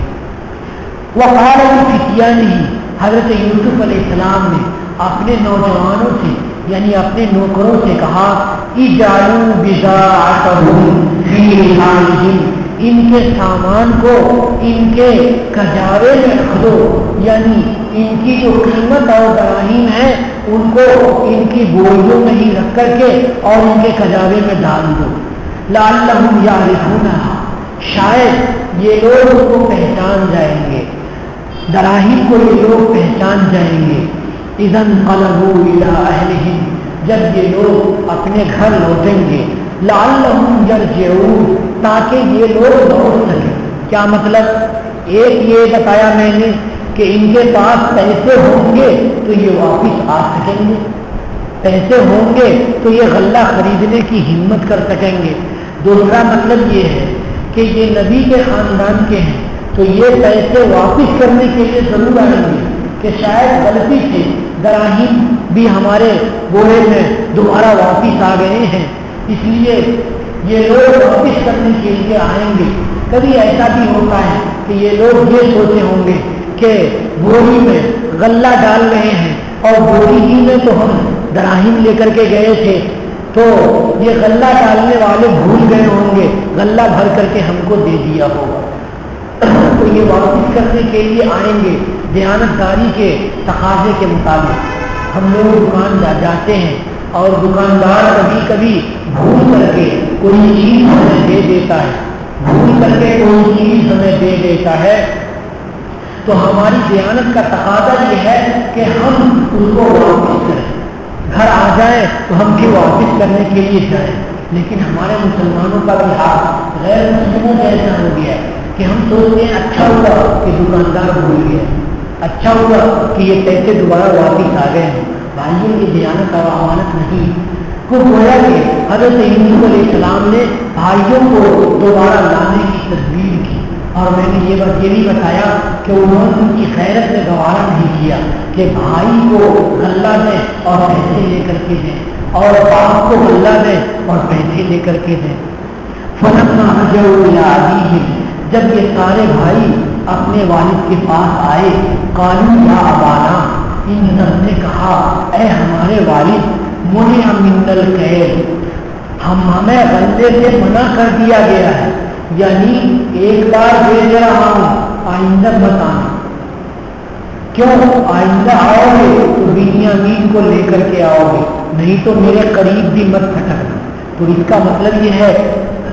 وَقَالَ لِفِتْيَانِهِ، حضرت یوسف علیہ السلام نے اپنے نوجوانوں سے یعنی اپنے نوکروں سے کہا، اجعلوا بضاعتهم فی رحالهم، ان کے سامان کو ان کے کجاوے میں رکھ دو، یعنی ان کی جو قیمت اور دراہیم ہے ان کو ان کی بوجھوں میں ہی رکھ کر کے اور ان کے کجاوے میں ڈال دو. لعلہم یعرفونہا، شاید یہ لوگ اس کو پہچان جائیں گے، دراہیم کو یہ لوگ پہچان جائیں گے. اذا انقلبوا الی اہلہم، جب یہ لوگ اپنے گھر لوٹیں گے. لعلہم یرجعون، تاکہ یہ لوگ لوٹ سکیں. کیا مطلب؟ ایک یہ بتایا میں نے کہ ان کے پاس پیسے ہوں گے تو یہ واپس آ سکیں گے، پیسے ہوں گے تو یہ غلہ خریدنے کی ہمت کر سکیں گے. دوسرا مطلب یہ ہے کہ یہ نبی کے خاندان کے ہیں تو یہ پیسے واپس کرنے کے لیے ضرور آئیں گے کہ شاید غلطی سے دراہیم بھی ہمارے بوڑے میں دوبارہ واپس آ گئے ہیں، اس لیے یہ لوگ واپس کرنے کے لیے آئیں گے. کبھی ایسا بھی ہوتا ہے کہ یہ لوگ یہ سوچے ہوں گے کہ بوری میں غلہ ڈال رہے ہیں اور بوری ہی میں تو ہم دراہیم لے کر کے گئے تھے، تو یہ غلہ ڈالنے والے بھول گئے ہوں گے، غلہ بھر کر کے ہم کو دے دیا ہوگا. تو یہ واپس کرنے کے لیے آئیں گے دیانتداری کے تقاضے کے مطابق. ہم لوگ دکان جاتے ہیں اور دکاندار کبھی کبھی بھول کر کے کوئی چیز ہمیں دے دیتا ہے، بھول کر کے کوئی چیز ہمیں دے دیتا ہے، تو ہماری دیانت کا تقاضا یہ ہے کہ ہم اس کو واپس کریں. گھر آ جائیں تو ہم بھی واپس کرنے کے لیے جائیں. لیکن ہمارے مسلمانوں کا بھی حال غیر مسلموں میں ایسا ہو گیا ہے کہ ہم سوچتے ہیں اچھا ہوا کہ دکاندار بھول گیا، اچھا ہوا کہ یہ پیسے دوبارہ واپس آ گئے ہیں. بھائیوں کی دیانت اور امانت نہیں کو گویا کہ حضرت یوسف علیہ السلام نے بھائیوں کو دوبارہ لانے کی تدبیر کی. اور میں نے یہ بھی بتایا کہ انہوں نے ان کی خیرت میں گوارا نہیں کیا کہ بھائی کو غلہ دیں اور پیسے لے کر کے دیں، اور باپ کو غلہ دیں اور پیسے لے کر کے دیں. فلما رجعوا الی ابیہم، جب یہ سارے بھائی اپنے والد کے پاس آئے، قالوا یا ابانا، ان سب نے کہا اے ہمارے والد، منع منا الکیل، ہمیں غلے سے منع کر دیا گیا ہے، یعنی ایک بار بھیج رہا ہوں، آئندہ مت آنا. کیوں؟ آئندہ آؤ گے تو بنیامین کو لے کر کے آؤ گے، نہیں تو میرے قریب بھی مت کھٹکنا. تو اس کا مطلب یہ ہے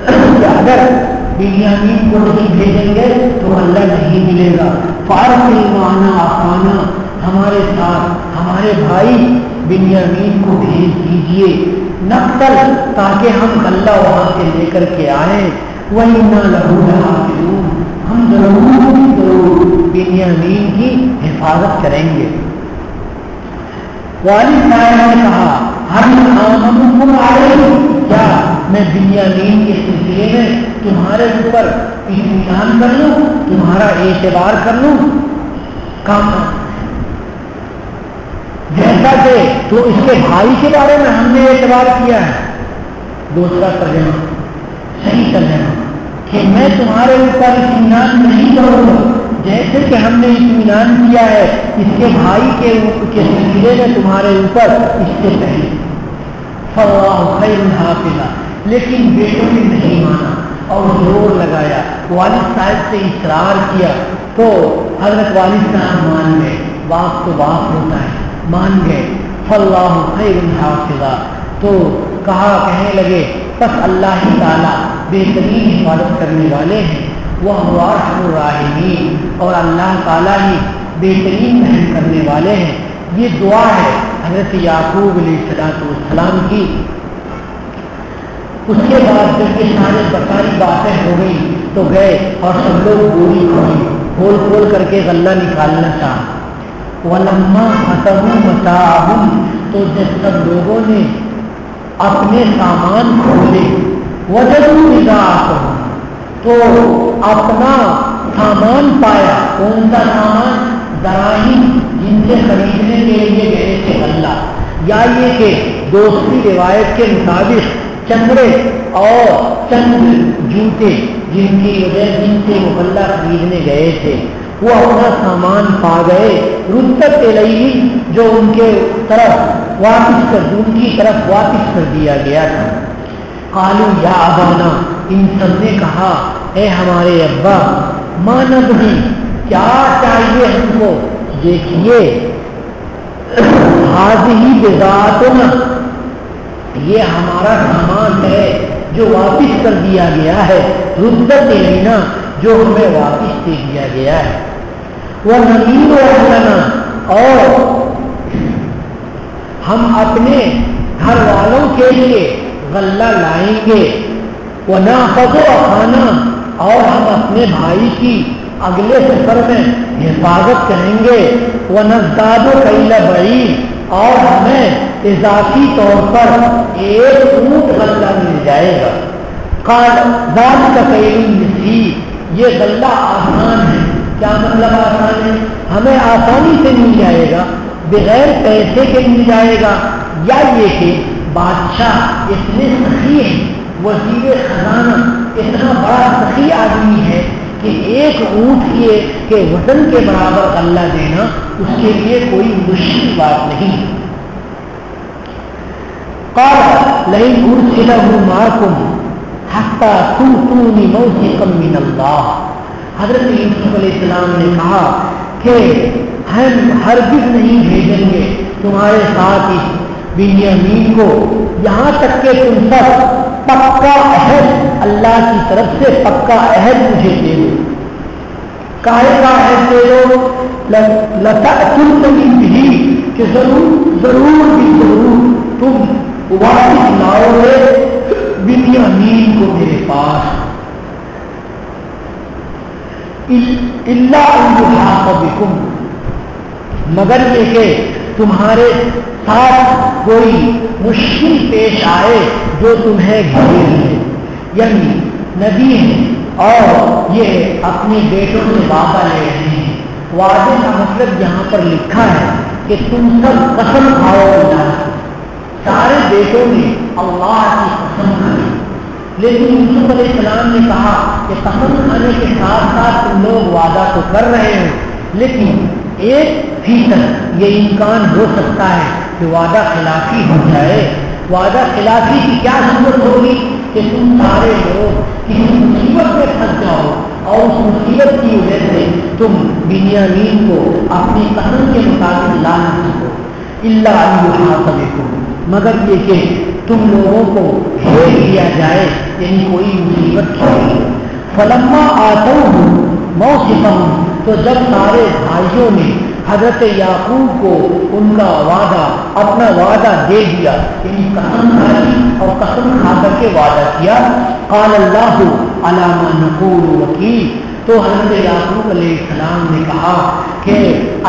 کہ اگر بنیامین کو نہیں بھیجیں گے تو اللہ نہیں ملے گا. فارسل معنا اخانا، ہمارے ساتھ ہمارے بھائی بنیامین کو بھیج دیجیے، نقتل، تاکہ ہم غلہ وہاں سے لے کر کے آئیں. وَإِنَّا لَهُ لَحَافِظُونَ، ہم ضرور بنیامین کی حفاظت کریں گے۔ والد صاحب نے کہا ہم آمنکم علیہ، کیا میں بنیامین کے سلسلے میں تمہارے اوپر اطمینان کر لوں، تمہارا اعتبار کر لوں؟ کہا جیسا کہ تو اس کے بھائی کے بارے میں ہم نے اعتبار کیا ہے۔ دوسرا ترجمہ صحیح ترجمہ کہ میں تمہارے اوپر اطمینان نہیں کروں گا جیسے کہ ہم نے اطمینان کیا ہے اس کے بھائی کے سلسلے میں تمہارے اوپر اس سے پہلے۔ فاللہ خیر حافظا، لیکن بیٹوں نے نہیں مانا اور زور لگایا، والد صاحب سے اصرار کیا تو حضرت والد صاحب مان گئے۔ باپ تو باپ ہوتا ہے، مان گئے۔ فاللہ خیر حافظا، تو کہنے لگے بس اللہ تعالیٰ بہترین حفاظت کرنے والے ہیں، وہ ارحم الراحمین، اور اللہ تعالیٰ ہی بہترین رحم کرنے والے ہیں۔ یہ دعا ہے حضرت یعقوب علیہ السلام کی۔ اس کے بعد جب یہ ساری باتیں ہو گئی تو گئے اور سب لوگ گولی کھول کر کے غلہ نکالنا چاہا۔ وَلَمَّا فَتَحُوا مَتَاعَهُمْ، تو جب سب لوگوں نے اپنے سامان کھولے، وَجَدُوا بِضَاعَتَهُمْ، تو اپنا سامان پایا۔ کون سا سامان؟ دراہیم، جن سے خریدنے کے لیے گئے تھے غلہ، یا یہ کہ دوسری روایت کے مطابق چمڑے اور چند جوتے جن سے وہ غلہ خریدنے گئے تھے، وہ اپنا سامان پا گئے۔ ردت الیہ، جو ان کی طرف واپس کر دیا گیا تھا۔ قالوا یا ابانا، ان سب نے کہا اے ہمارے ابا، ما نبغی، کیا چاہیے ہم کو؟ دیکھیے ہذہ بضاعتنا، یہ ہمارا سامان ہے جو واپس کر دیا گیا ہے، ردت الینا، جو ہمیں واپس دے دیا گیا ہے۔ وَنَمِيرُ أَهْلَنَا، اور ہم اپنے گھر والوں کے لیے غلہ لائیں گے۔ وَنَأْخُذُ أَخَانَا، اور ہم اپنے بھائی کی اگلے سفر میں حفاظت کریں گے۔ وَنَزْدَادُ كَيْلَ بَعِيرٍ، اور ہمیں اضافی طور پر ایک اونٹ غلہ مل جائے گا۔ قال ذَلِكَ كَيْلٌ يَسِيرٌ، یہ غلہ آسان ہے۔ کیا مطلب آسان ہے؟ ہمیں آسانی سے مل جائے گا، بغیر پیسے کے مل جائے گا، یا یہ کہ بادشاہ اتنے سخی ہے، وزیر خزانہ اتنا بڑا سخی آدمی ہے کہ ایک اونٹ کے وزن کے برابر غلہ دینا اس کے لیے کوئی مشکل بات نہیں۔ قال لئن ارسلہ معکم حتی تؤتونی موثقا من اللہ، حضرت یوسف علیہ السلام نے کہا کہ ہم ہرگز نہیں بھیجیں گے تمہارے ساتھ اس بنیامین کو یہاں تک کہ تم سب پکا عہد اللہ کی طرف سے پکا عہد مجھے دے دو۔ کاہے کا عہد دے دو؟ لَتَأْتُونَنِي بِهِ، کہ ضرور بھی ضرور تم واپس لاؤ گے بنیامین کو میرے پاس۔ الا ان یحاط بکم، مگر یہ کہ تمہارے ساتھ کوئی مشکل پیش آئے جو تمہیں گھیرے لے۔ یعنی نبی ہیں اور یہ اپنے بیٹوں سے وعدہ لے رہے ہیں۔ وعدے کا مطلب یہاں پر لکھا ہے کہ تم سب قسم کھاؤ اللہ کی۔ سارے بیٹوں نے اللہ کی قسم کھائی، لیکن یوسف علیہ السلام نے کہا کہ قسم کھانے کے ساتھ ساتھ تم لوگ وعدہ تو کر رہے ہو، لیکن 1% یہ امکان ہو سکتا ہے کہ وعدہ خلافی ہو جائے۔ وعدہ خلافی کی کیا ضرورت ہوگی کہ تم سارے لوگ کسی مصیبت میں پھنس جاؤ اور اس مصیبت کی وجہ سے تم بنیامین کو اپنی قسم کے مطابق لا نہ سکو۔ الا ان یحاط بکم، مگر یہ کہ تم لوگوں کو گھیر لیا جائے، یعنی کوئی مصیبت کی۔ فلما آتوہ موثقہم، تو جب سارے بھائیوں نے حضرت یعقوب کو ان کا وعدہ، اپنا وعدہ دے دیا، یعنی قسم کھائی اور قسم کھا کر کے وعدہ کیا۔ قال اللہ علی ما نقول وکیل، تو حضرت یعقوب علیہ السلام نے کہا کہ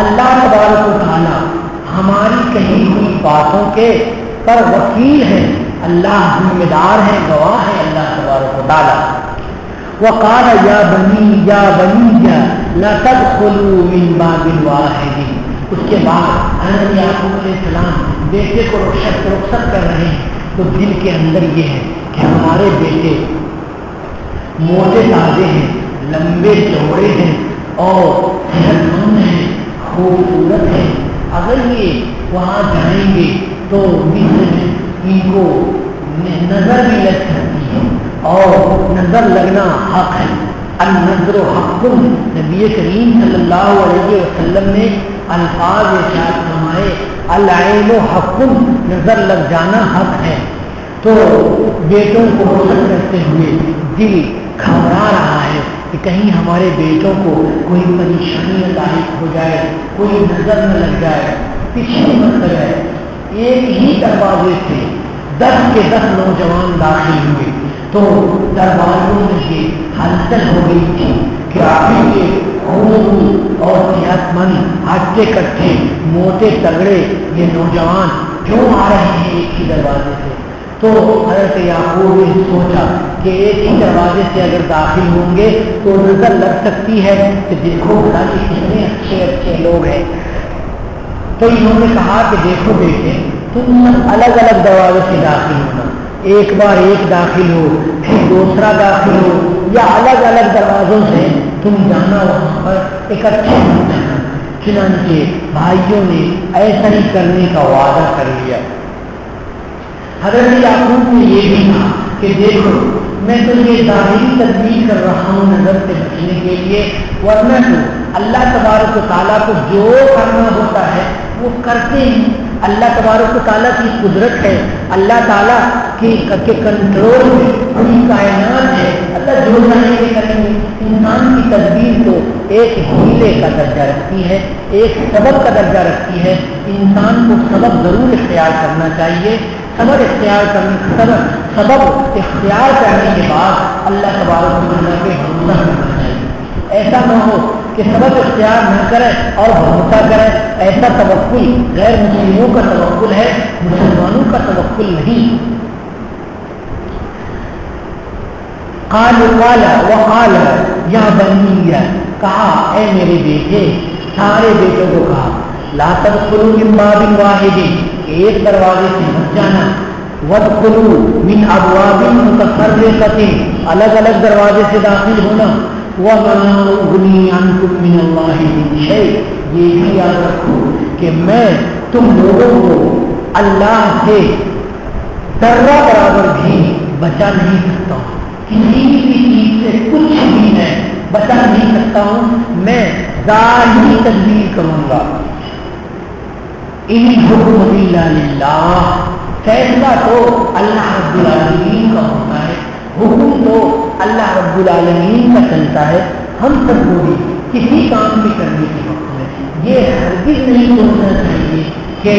اللہ تبارک و تعالیٰ ہماری کہی ہوئی باتوں کے پر وکیل ہے، اللہ ذمہ دار ہے، گواہ ہے اللہ تبارک و تعالیٰ۔ وقال یا بنی لا تدخلوا من باب واحد۔ اس کے بعد حضرت یعقوب علیہ السلام بیٹے کو رخصت کر رہے ہیں تو دل کے اندر یہ ہے کہ ہمارے بیٹے موٹے تازے ہیں، لمبے چوڑے ہیں اور صحت مند ہیں، خوبصورت ہیں، اگر یہ وہاں جائیں گے تو ان کو نظر بھی لگ سکتی ہے اور نظر لگنا حق ہے۔ النظر حق، نبی کریم صلی اللہ علیہ وسلم نے الفاظ ارشاد فرمائے العین حق، نظر لگ جانا حق ہے۔ تو بیٹوں کو رخصت کرتے ہوئے دل گھبرا رہا ہے کہ کہیں ہمارے بیٹوں کو کوئی پریشانی لاحق ہو جائے، کوئی نظر نہ لگ جائے۔ پچھلی مرتبہ ایک ہی دروازے سے 10 کے 10 نوجوان داخل ہوئے تو دروازوں میں یہ ہلچل ہو گئی تھی کہ آخر کے خوب اور صحت مند ہٹے کٹھے موٹے تگڑے یہ نوجوان کیوں آ رہے ہیں ایک ہی دروازے سے؟ تو حضرت یعقوب نے سوچا کہ ایک ہی دروازے سے اگر داخل ہوں گے تو نظر لگ سکتی ہے کہ دیکھو بھلا کہ کتنے اچھے اچھے لوگ ہیں۔ تو انہوں نے کہا کہ دیکھو بیٹے، تم الگ الگ دروازے سے داخل ہونا، ایک بار ایک داخل ہو پھر دوسرا داخل ہو، یا الگ الگ دروازوں سے تم جانا، وہاں پر اکٹھے ہو جانا۔ چنانچہ بھائیوں نے ایسا ہی کرنے کا وعدہ کر لیا۔ حضرت یعقوب نے یہ بھی کہا کہ دیکھو میں تو یہ ظاہری تدبیر کر رہا ہوں نظر سے بچنے کے لیے، ورنہ تو اللہ تبارک و تعالیٰ کو جو کرنا ہوتا ہے وہ کرتے ہیں۔ اللہ تبارک و تعالیٰ کی قدرت ہے، اللہ تعالیٰ کے کنٹرول میں پوری کائنات ہے، اللہ جو چاہیں گے کریں گے۔ انسان کی تدبیر تو ایک ہیلے کا درجہ رکھتی ہے، ایک سبب کا درجہ رکھتی ہے۔ انسان کو سبب ضرور اختیار کرنا چاہیے، سبب اختیار کرنے کے بعد اللہ تبارک و تعالیٰ کے بھروسہ کرنا چاہیے۔ ایسا نہ ہو کہ سبب اختیار نہ کرے اور بھروسہ کرے، ایسا توکل غیر مسلموں کا توکل ہے، مسلمانوں کا توکل نہیں۔ قال وقال یا بنی، کہا اے میرے بیٹے، سارے بیٹوں کو کہا لا تدخلوا من باب واحد، ایک دروازے سے مت جانا، وادخلوا من ابواب متفرقۃ، الگ الگ دروازے سے داخل ہونا، وما اغنی عنکم من اللہ من شیء، یہ بھی یاد رکھو کہ میں تم لوگوں کو اللہ سے ذرہ برابر بھی بچا نہیں سکتا ہوں، کسی بھی چیز سے کچھ بھی میں بچا نہیں سکتا ہوں، میں ظاہری تدبیر کروں گا۔ ان حکم الا للہ، فیصلہ تو اللہ رب العالمین کا ہوتا ہے، حکم تو اللہ رب العالمین کا چلتا ہے۔ ہم سب کو بھی کسی کام بھی کرنے کے وقت میں یہ ہرگز نہیں سوچنا چاہیے کہ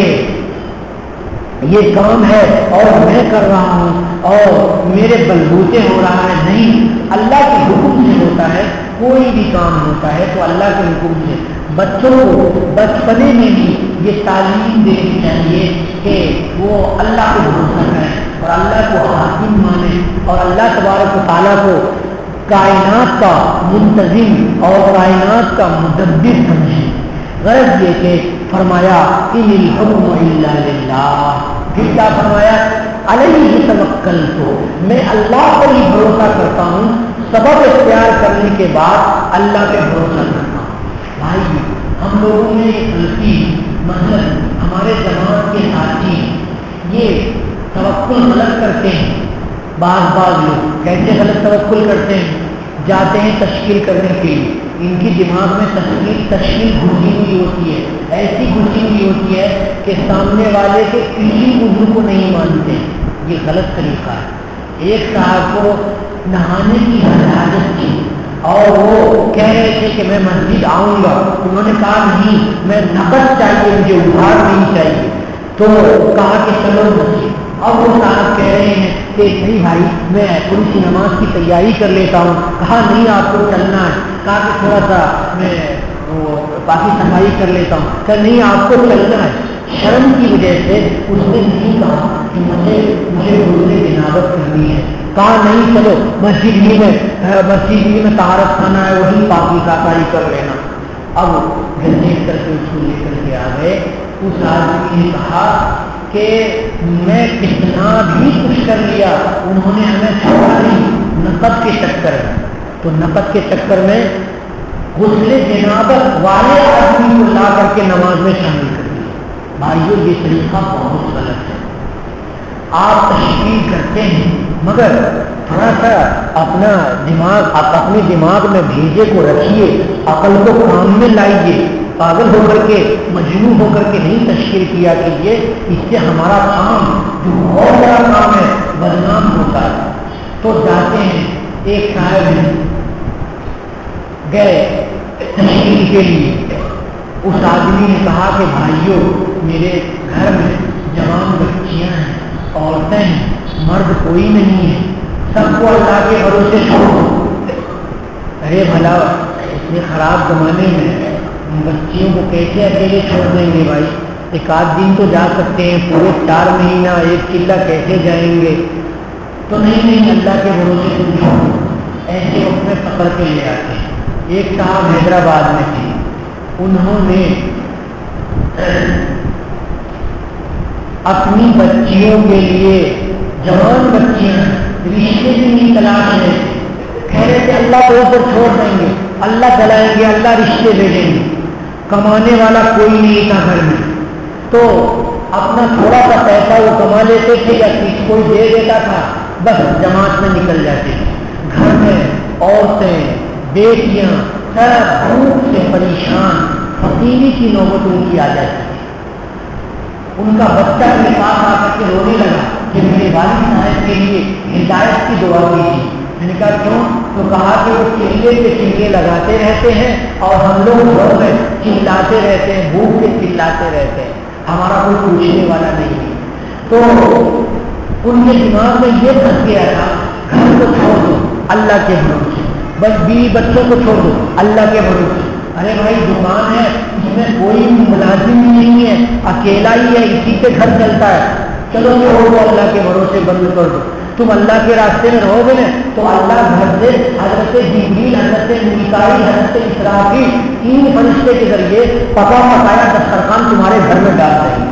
یہ کام ہے اور میں کر رہا ہوں اور میرے بلبوتے ہو رہا ہے، نہیں، اللہ کے حکم سے ہوتا ہے۔ کوئی بھی کام ہوتا ہے تو اللہ کے حکم سے۔ بچوں کو بچپنے میں بھی یہ تعلیم دینی چاہیے کہ وہ اللہ کو بھروسہ کریں اور اللہ کو حاکم مانیں اور اللہ تبارک و تعالیٰ کو کائنات کا منتظم اور کائنات کا مدبر سمجھیں۔ غرض یہ کہ فرمایا ان الحکم الا للہ، پھر کیا فرمایا علیہ توکلت، میں اللہ پر ہی بھروسہ کرتا ہوں، سبب اختیار کرنے کے بعد اللہ پہ بھروسہ کرتا ہوں۔ بھائی ہم لوگوں نے غلطی، مثلا ہمارے جماعت کے ساتھی یہ توکل غلط کرتے ہیں۔ بعض لوگ کیسے غلط توکل کرتے ہیں؟ جاتے ہیں تشکیل کرنے کے لیے، ان کی دماغ میں تشکیل گھسی ہوئی ہوتی ہے، ایسی گھسی ہوئی ہوتی ہے کہ سامنے والے کے کسی عضو کو نہیں مانتے۔ یہ غلط طریقہ ہے۔ ایک صاحب کو نہانے کی حاجت تھی اور وہ کہہ رہے تھے کہ میں مسجد آؤں گا، انہوں نے کہا نہیں، میں نقد چاہیے، مجھے ادھار نہیں چاہیے۔ تو کہا کہ چلو مسجد۔ اب وہ صاحب کہہ رہے ہیں کہ نہیں بھائی میں تھوڑی سی نماز کی تیاری کر لیتا ہوں۔ کہا نہیں، آپ کو چلنا ہے۔ کہا کہ تھوڑا سا میں وہ باقی صفائی کر لیتا ہوں. کہ نہیں آپ کو چلنا ہے. شرم کی وجہ سے اس نے نہیں کہا کہ مجھے غسل جنابت کرنی ہے. کہا نہیں چلو مسجد ہی میں طہارت خانہ ہے وہی پاکی صفائی کر لینا. اب دیکھ کر کے اس کو لے کر کے آ گئے. اس آدمی نے کہا کہ میں کتنا بھی کچھ کر لیا انہوں نے ہمیں چھوڑا نہیں نقد کے چکر میں. تو نقد کے چکر میں غسل جنابت والے آدمی کو لا کر کے نماز میں شامل کر دیا. بھائیو یہ طریقہ بہت غلط ہے. آپ تشکیل کرتے ہیں مگر تھوڑا سا اپنا دماغ آپ اپنے دماغ میں بھیجے کو رکھیے, عقل کو کام میں لائیے. پاگل ہو کر کے مجنون ہو کر کے نہیں تشکیل کیا کیجیے. اس سے ہمارا کام جو بہت بڑا کام ہے بدنام ہوتا ہے. تو جاتے ہیں ایک صاحب گئے تشکیل کے لیے. اس آدمی نے کہا کہ بھائیوں میرے گھر میں جوان بچیاں ہیں, عورتیں ہیں, مرد کوئی نہیں ہے, سب کو اللہ کے بھروسے چھوڑو. ارے بھلا اتنے خراب زمانے میں بچیوں کو کیسے اکیلے چھوڑ دیں گے بھائی؟ ایک آدھ دن تو جا سکتے ہیں, پورے 4 مہینہ ایک چلہ کیسے جائیں گے؟ تو نہیں اللہ کے بھروسے تم چھوڑو. ایسے وقت میں پکڑ کے لے آتے ہیں. ایک صاحب حیدرآباد میں تھے, انہوں نے اپنی بچیوں کے لیے جوان بچیاں رشتے بھی نہیں تلاش ہے, کہہ رہے تھے اللہ کو اوپر چھوڑ دیں گے, اللہ چلائیں گے, اللہ رشتے بھیجیں گے. کمانے والا کوئی نہیں تھا گھر میں, تو اپنا تھوڑا سا پیسہ وہ کما لیتے تھے یا کسی کوئی دے دیتا تھا, بس جماعت میں نکل جاتے تھے. گھر میں عورتیں بیٹیاں سب بھوک سے پریشان, فقیری کی نوبت ان کی آ جاتی ہے. ان کا بچہ میرے پاس آ کر کے رونے لگا کہ میرے والد صاحب کے لیے ہدایت کی دعا کی. میں نے کہا کیوں؟ تو کہا کہ وہ چلے کے چلے لگاتے رہتے ہیں اور ہم لوگ گھر میں چلاتے رہتے ہیں, بھوک کے چلاتے رہتے ہیں, ہمارا کوئی پوچھنے والا نہیں ہے. تو ان کے دماغ میں یہ پھنس گیا تھا گھر کو چھوڑ دو اللہ کے بھروسے, بس بیوی بچوں کو چھوڑ دو اللہ کے بھروسے. ارے بھائی دکان ہے, اس میں کوئی ملازم نہیں ہے, اکیلا ہی ہے, اسی سے گھر چلتا ہے, چلو چھوڑ دو اللہ کے بھروسے, بند کر دو. تم اللہ کے راستے میں رہو گے نا تو اللہ گھر سے حضرت جبریل, حضرت میکائیل, حضرت اسرافیل 3 فرشتے کے ذریعے پکا پکایا دسترخوان تمہارے گھر میں ڈال دیں گے.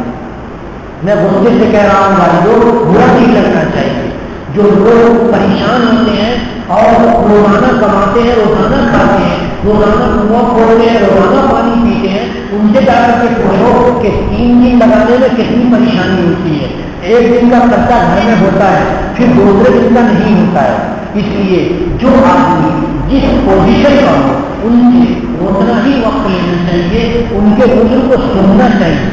میں غصے سے کہہ رہا ہوں بھائیو, برا نہیں لگنا چاہیے. جو لوگ پریشان ہوتے ہیں اور روزانہ کماتے ہیں, روزانہ کھاتے ہیں, روزانہ کنواں کھولتے ہیں, روزانہ پانی پیتے ہیں, ان سے جا کر کے پوچھو کہ 3 دن لگانے میں کتنی پریشانی ہوتی ہے. ایک دن کا خرچہ گھر میں ہوتا ہے, پھر دوسرے دن کا نہیں ہوتا ہے. اس لیے جو آدمی جس پوزیشن کا ہو ان سے اتنا ہی وقت لینا چاہیے, ان کے عذر کو سننا چاہیے.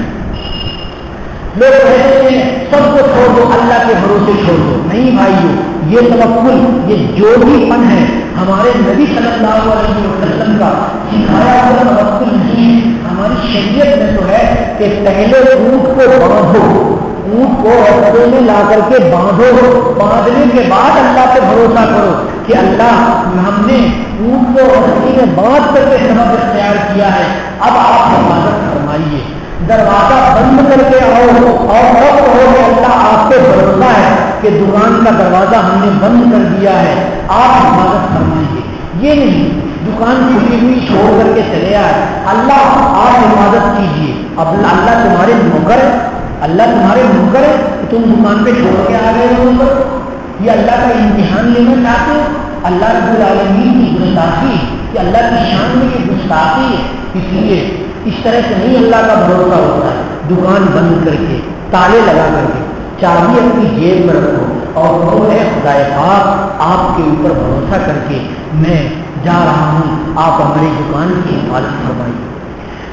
لوگ کہتے ہیں سب کو چھوڑ دو اللہ کے بھروسے چھوڑ دو. نہیں بھائیو, یہ توکل, یہ جو بھی پن ہے ہمارے نبی صلی اللہ علیہ وسلم کا سکھایا ہوا توکل نہیں ہے. ہماری شریعت میں تو ہے کہ پہلے اونٹ کو باندھو, اونٹ کو رستے میں لا کر کے باندھو, باندھنے کے بعد اللہ پہ بھروسہ کرو کہ اللہ ہم نے اونٹ کو رستے میں باندھ کر کے سبب اختیار کیا ہے, اب آپ حفاظت فرمائیے. دروازہ بند کر کے آؤ اور کہو کہ اللہ آپ پہ بھروسہ ہے کہ دکان کا دروازہ ہم نے بند کر دیا ہے, آپ حفاظت فرمائیے. یہ نہیں دکان کھلی ہوئی چھوڑ کر کے چلے آئے, اللہ آپ حفاظت کیجیے. اب اللہ تمہارے نوکر ہے, اللہ تمہارے نوکر ہے کہ تم دکان پہ چھوڑ کے آ گئے ہو نوکر. یہ اللہ کا امتحان لینا چاہتے ہو؟ اللہ رب العالمین کی گستاخی, کہ اللہ کی شان میں یہ گستاخی ہے. اس لیے اس طرح سے نہیں اللہ کا بھروسہ ہوتا ہے. دکان بند کر کے, تالے لگا کر کے, چابی اپنی جیب میں رکھو اور کہو اے خدا پاک آپ کے اوپر بھروسہ کر کے میں جا رہا ہوں, آپ ہماری دکان کی حفاظت فرمائیے.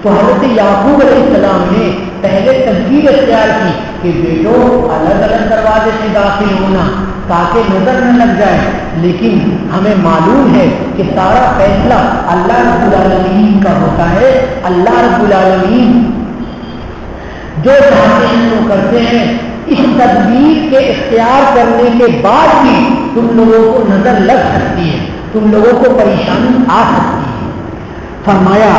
تو حضرت یعقوب علیہ السلام نے پہلے تدبیر اختیار کی کہ بیٹو الگ الگ دروازے سے داخل ہونا تاکہ نظر نہ لگ جائے, لیکن ہمیں معلوم ہے کہ سارا فیصلہ اللہ رب العالمین کا ہوتا ہے. اللہ رب العالمین جو چاہتے ہیں وہ کرتے ہیں. اس تدبیر کے اختیار کرنے کے بعد بھی تم لوگوں کو نظر لگ سکتی ہے, تم لوگوں کو پریشانی آ سکتی ہے. فرمایا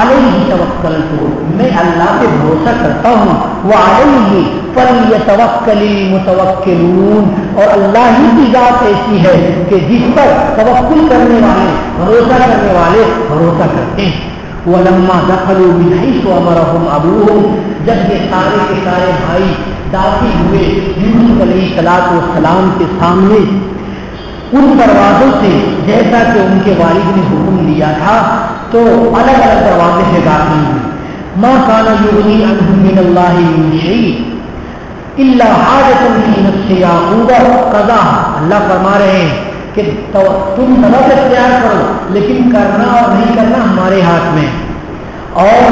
علیہ توکلت، میں اللہ پہ بھروسہ کرتا ہوں، وعلیہ فلیتوکل المتوکلون، اور اللہ ہی کی ذات ایسی ہے کہ جس پر توکل کرنے والے، بھروسہ کرنے والے بھروسہ کرتے ہیں۔ وَلَمَّا دَخَلُوا مِنْ حَيْثُ أَمَرَهُمْ أَبُوهُمْ، جب یہ سارے کے سارے بھائی داخل ہوئے یوسف علیہ السلام کے سامنے ان دروازوں سے جیسا کہ ان کے والد نے حکم دیا تھا، تو الگ الگ دروازے سے داخل ہوئے۔ مَا كَانَ يُغْنِي عَنْهُم مِّنَ اللَّهِ مِن شَيْءٍ إِلَّا حَاجَةً فِي نَفْسِ يَعْقُوبَ قَضَاهَا۔ اللہ فرما رہے ہیں کہ تم سبب اختیار کرو، لیکن کرنا اور نہیں کرنا ہمارے ہاتھ میں، اور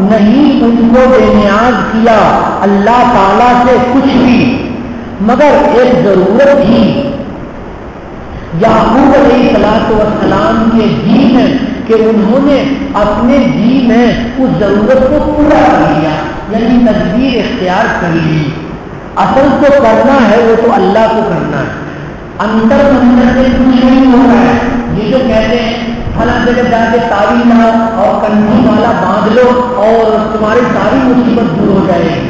نہیں ان کو بے نیاز کیا اللہ تعالیٰ سے کچھ بھی، مگر ایک ضرورت ہی یعقوب علیہ السلام کے جی میں کہ انہوں نے اپنے جی میں اس ضرورت کو پورا کر لیا، یعنی تدبیر اختیار کر لی۔ اصل تو کرنا ہے وہ تو اللہ کو کرنا ہے، اندر سے کچھ نہیں ہو رہا ہے۔ یہ جو کہتے ہیں فلاں جگہ جا کے تعویذ لاؤ اور کنڈی والا باندھ لو اور تمہاری ساری مصیبت دور ہو جائے گی،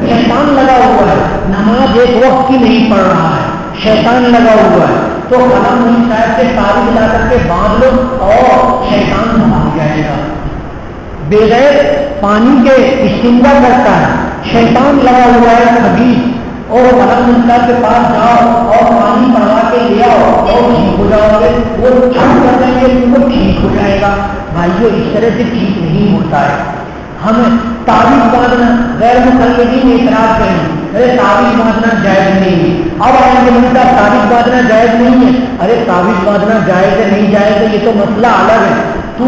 شیطان لگا ہوا ہے، نماز ایک وقت کی نہیں پڑھ رہا ہے، شیطان لگا ہوا ہے، تو فلاں صاحب سے تعویذ لا کر کے باندھ لو اور شیطان بھاگ جائے گا۔ بغیر پانی کے استنجا کرتا ہے، شیطان لگا ہوا ہے خبیث، اور علم اللہ کے پاس جاؤ اور پانی پڑھا کے لے آؤ اور ٹھیک ہو جاؤ گے، وہ چھوٹ کر دیں گے تم کو ٹھیک ہو جائے گا۔ بھائیو اس طرح سے ٹھیک نہیں ہوتا ہے۔ ہمیں تعویذ باندھنا، غیر مقلدین اعتراض کریں ارے تعویذ باندھنا جائز نہیں ہے، اب آئیں گے منتا تعویذ باندھنا جائز نہیں ہے، ارے تعویذ باندھنا جائز ہے نہیں جائز ہے یہ تو مسئلہ الگ ہے، تو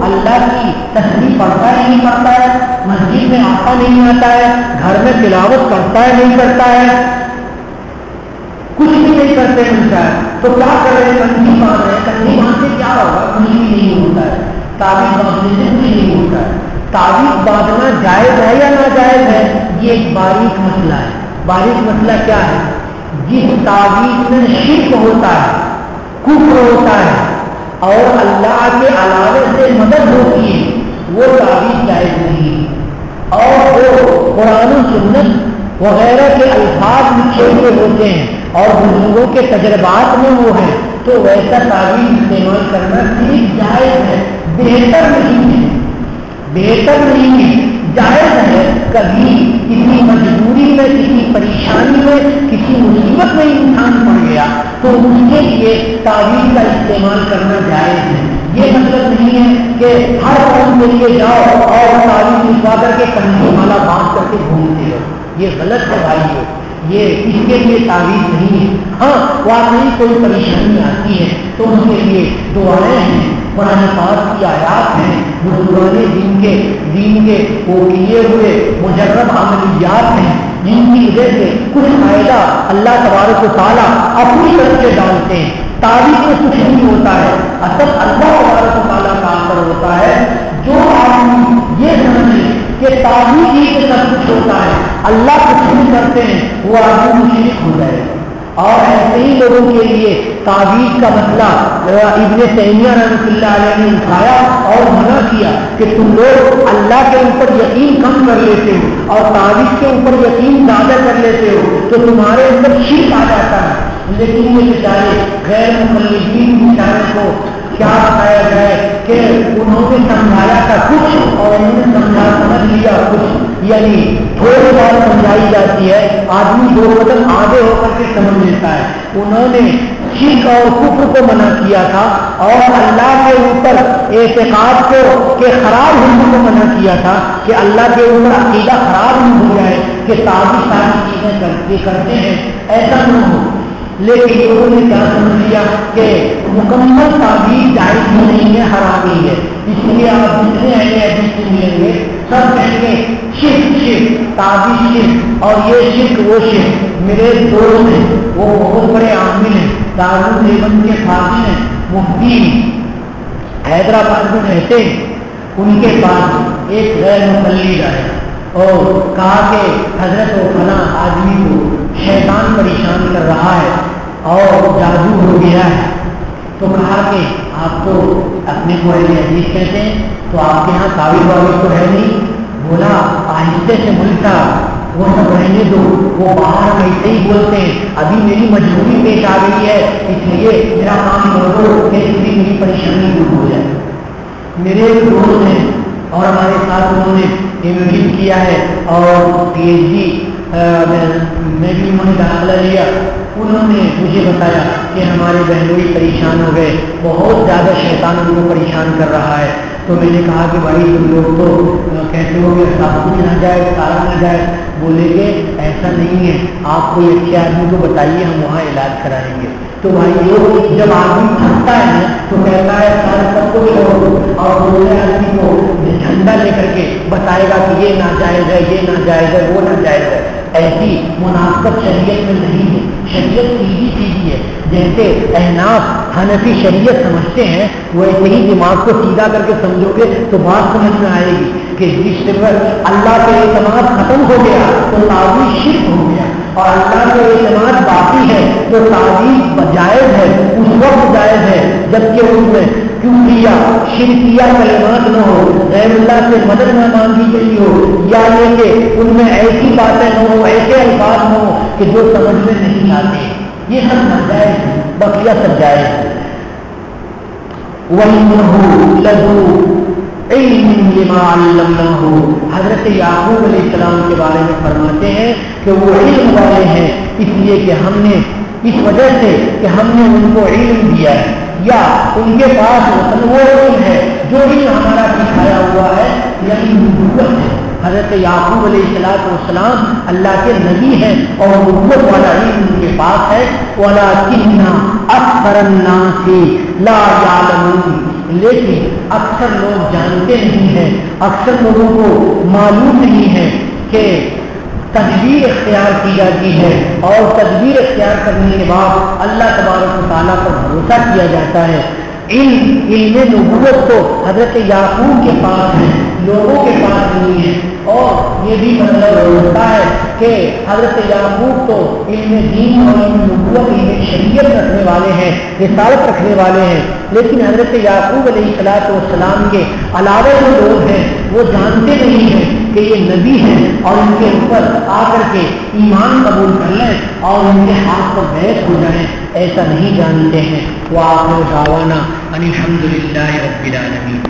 اللہ کی تسبیح پڑھتا ہے نہیں پڑھتا ہے، مسجد میں آتا نہیں آتا ہے، گھر میں تلاوت کرتا ہے نہیں کرتا ہے، کچھ بھی نہیں کرتے ملتا ہے، تو کیا کر رہے ہیں؟ کنٹھی باندھ رہے ہیں، کنٹھی باندھ سے کیا ہوگا؟ کچھ بھی نہیں ہوتا ہے، تعویذ باندھنے سے کچھ نہیں ہوتا ہے۔ تعویذ باندھنا جائز ہے یا ناجائز ہے یہ ایک باریک مسئلہ ہے۔ باریک مسئلہ کیا ہے؟ جس تعویذ میں شرک ہوتا ہے، کفر ہوتا ہے اور اللہ کے علاوہ سے مدد ہوتی ہے وہ تعویذ جائز نہیں، اور وہ قرآن و سنت وغیرہ کے الفاظ لکھے ہوئے ہوتے ہیں اور بزرگوں کے تجربات میں وہ ہیں، تو ویسا تعویذ استعمال کرنا صرف جائز ہے، بہتر نہیں ہے، بہتر نہیں ہے، جائز ہے۔ کبھی کسی مجبوری میں، کسی پریشانی میں، کسی مصیبت میں انسان پڑ گیا تو اس کے لیے تعویذ کا استعمال کرنا جائز ہے۔ یہ مطلب نہیں ہے کہ ہر قوم کے لیے جاؤ اور تعویذ لکھوا کر کے کنڈی مالا باندھ کر کے گھومتے ہو، یہ غلط ہے بھائی، یہ اس کے لیے تعویذ نہیں ہے۔ ہاں واقعی کوئی پریشانی آتی ہے تو اس کے لیے دعائیں ہیں، قرآن پاک کی آیات ہیں، بزرگان دین کے وہ کیے ہوئے مجرب عملیات ہیں جن کی وجہ سے کچھ فائدہ اللہ تبارک و تعالیٰ اپنی طرف سے ڈالتے ہیں۔ تعویذ میں کچھ نہیں ہوتا ہے، اصل اللہ تبارک و تعالیٰ کا اثر ہوتا ہے۔ جو آدمی یہ سمجھے کہ تعویذ ہی سے سب کچھ ہوتا ہے، اللہ کچھ نہیں کرتے ہیں، وہ آدمی مشرک ہو جائے گا۔ اور ایسے ہی لوگوں کے لیے تعویذ کا مسئلہ ابن تیمیہ رحمۃ اللہ علیہ نے اٹھایا اور منع کیا کہ تم لوگ اللہ کے اوپر یقین کم کر لیتے ہو اور تعویذ کے اوپر یقین زیادہ کر لیتے ہو تو تمہارے اندر شرک آ جاتا ہے۔ لیکن یہ بیچارے غیر مقلدین بیچارے کو کیا بتایا جائے کہ انہوں نے سمجھایا تھا کچھ اور انہوں نے سمجھ لیا کچھ، یعنی تھوڑی بات سمجھائی جاتی ہے، آدمی دو قدم آگے ہو کر کے سمجھ لیتا ہے۔ انہوں نے شرک اور کفر کو منع کیا تھا اور اللہ کے اوپر اعتقاد کو کہ خراب ہونے کو منع کیا تھا کہ اللہ کے اوپر عقیدہ خراب نہیں ہو جائے کہ تعویذ ساری چیزیں کرتے ہیں، ایسا نہ ہو۔ لیکن لوگوں نے کیا سمجھ لیا کہ مکمل تعویذ جائز ہی نہیں ہے، حرام ہی ہے، اس لیے آپ جتنے اہل حدیث سے ملیں گے سب کہیں گے شرک تعویذ شرک، اور یہ شرک وہ شرک۔ میرے دوست ہیں وہ بہت بڑے عامل ہیں، دارالعلوم کے فاضل ہیں، مفتی حیدرآباد میں رہتے ہیں، ان کے پاس ایک غیر مقلد آئے اور کہا کہ حضرت و فلاں آدمی کو شیطان پریشان کر رہا ہے اور جادو ہو گیا ہے، تو کہا کہ آپ تو اپنے کو اہل حدیث کہتے ہیں، تو آپ کے یہاں تعویذ واویذ تو ہے نہیں؟ بولا آہستہ سے ملتا، وہ سب رہنے دو، وہ باہر ہم ایسے ہی بولتے ہیں، ابھی میری مجبوری پیش آ گئی ہے، اس لیے میرا کام کر دو کہ اس لیے میری پریشانی دور ہو جائے۔ میرے ایک دوست ہیں اور ہمارے ساتھ انہوں نے MA کیا ہے اور PhD میں بھی انہوں نے داخلہ لیا۔ انہوں نے مجھے بتایا کہ ہمارے بہنوئی پریشان ہو گئے، بہت زیادہ شیطان ان کو پریشان کر رہا ہے۔ تو میں نے کہا کہ بھائی تم لوگ تو کہتے ہو کہ سب کچھ نہ جائے، سارا نہ جائے، بولے کہ ایسا نہیں ہے، آپ کوئی اچھے آدمی کو بتائیے، ہم وہاں علاج کرائیں گے۔ تو بھائی لوگ جب آدمی پھنستا ہے نا تو کہتا ہے سارے سب کو چھوڑو، اور دوسرے آدمی کو جھنڈا لے کر کے بتائے گا کہ یہ ناجائز ہے، یہ ناجائز ہے، وہ ناجائز ہے۔ ایسی مناسبت شریعت میں نہیں ہے۔ شریعت سیدھی سیدھی ہے، جیسے احناف حنفی شریعت سمجھتے ہیں ویسے ہی دماغ کو سیدھا کر کے سمجھو گے تو بات سمجھ میں آئے گی کہ جس پر اللہ کے اعتماد ختم ہو گیا تو تعویذ شرک ہو گیا، اور اللہ کے اعتماد باقی ہے تو تعویذ جائز ہے، اس وقت جائز ہے جبکہ ان میں کفریہ شرکیہ کلمات نہ ہو، غیر اللہ سے مدد نہ مانگی گئی ہو، یا یہ کہ ان میں ایسی باتیں نہ ہو، ایسے الفاظ نہ ہو کہ جو سمجھ میں نہیں آتے، یہ سب ناجائز ہے، بقیہ سب جائز ہے۔ وَإِنَّهُ لَذُو عِلْمٍ لِمَا عَلَّمْنَاهُ، حضرت یعقوب علیہ السلام کے بارے میں فرماتے ہیں کہ وہ علم والے ہیں، اس لیے کہ ہم نے اس وجہ سے کہ ہم نے ان کو علم دیا ہے، یا ان کے پاس وہ علم ہے جو علم ہمارا سکھایا ہوا ہے، یعنی نبوت ہے۔ حضرت یعقوب علیہ السلام اللہ کے نبی ہیں اور نبوت والا علم ان کے پاس ہے۔ وَلَٰكِنَّ أَكْثَرَ النَّاسِ لَا يَعْلَمُونَ، لیکن اکثر لوگ جانتے نہیں ہیں، اکثر لوگوں کو معلوم نہیں ہے کہ تدبیر اختیار کی جاتی ہے، اور تدبیر اختیار کرنے کے بعد اللہ تبارک و تعالیٰ پر بھروسہ کیا جاتا ہے۔ علم نبوت تو حضرت یعقوب کے پاس ہے، لوگوں کے پاس نہیں ہے، اور یہ بھی مطلب ہوتا ہے کہ حضرت یعقوب تو علم دین اور علم نبوت، علم شریعت رکھنے والے ہیں، رسالت رکھنے والے ہیں، لیکن حضرت یعقوب علیہ السلام کے علاوہ جو لوگ ہیں وہ جانتے نہیں ہیں کہ یہ نبی ہیں، اور ان کے اوپر آ کر کے ایمان قبول کر لیں اور ان کے ہاتھ پر بیعت ہو جائیں، ایسا نہیں جانتے ہیں۔ وآخر دعوانا ان الحمد للہ رب العالمین۔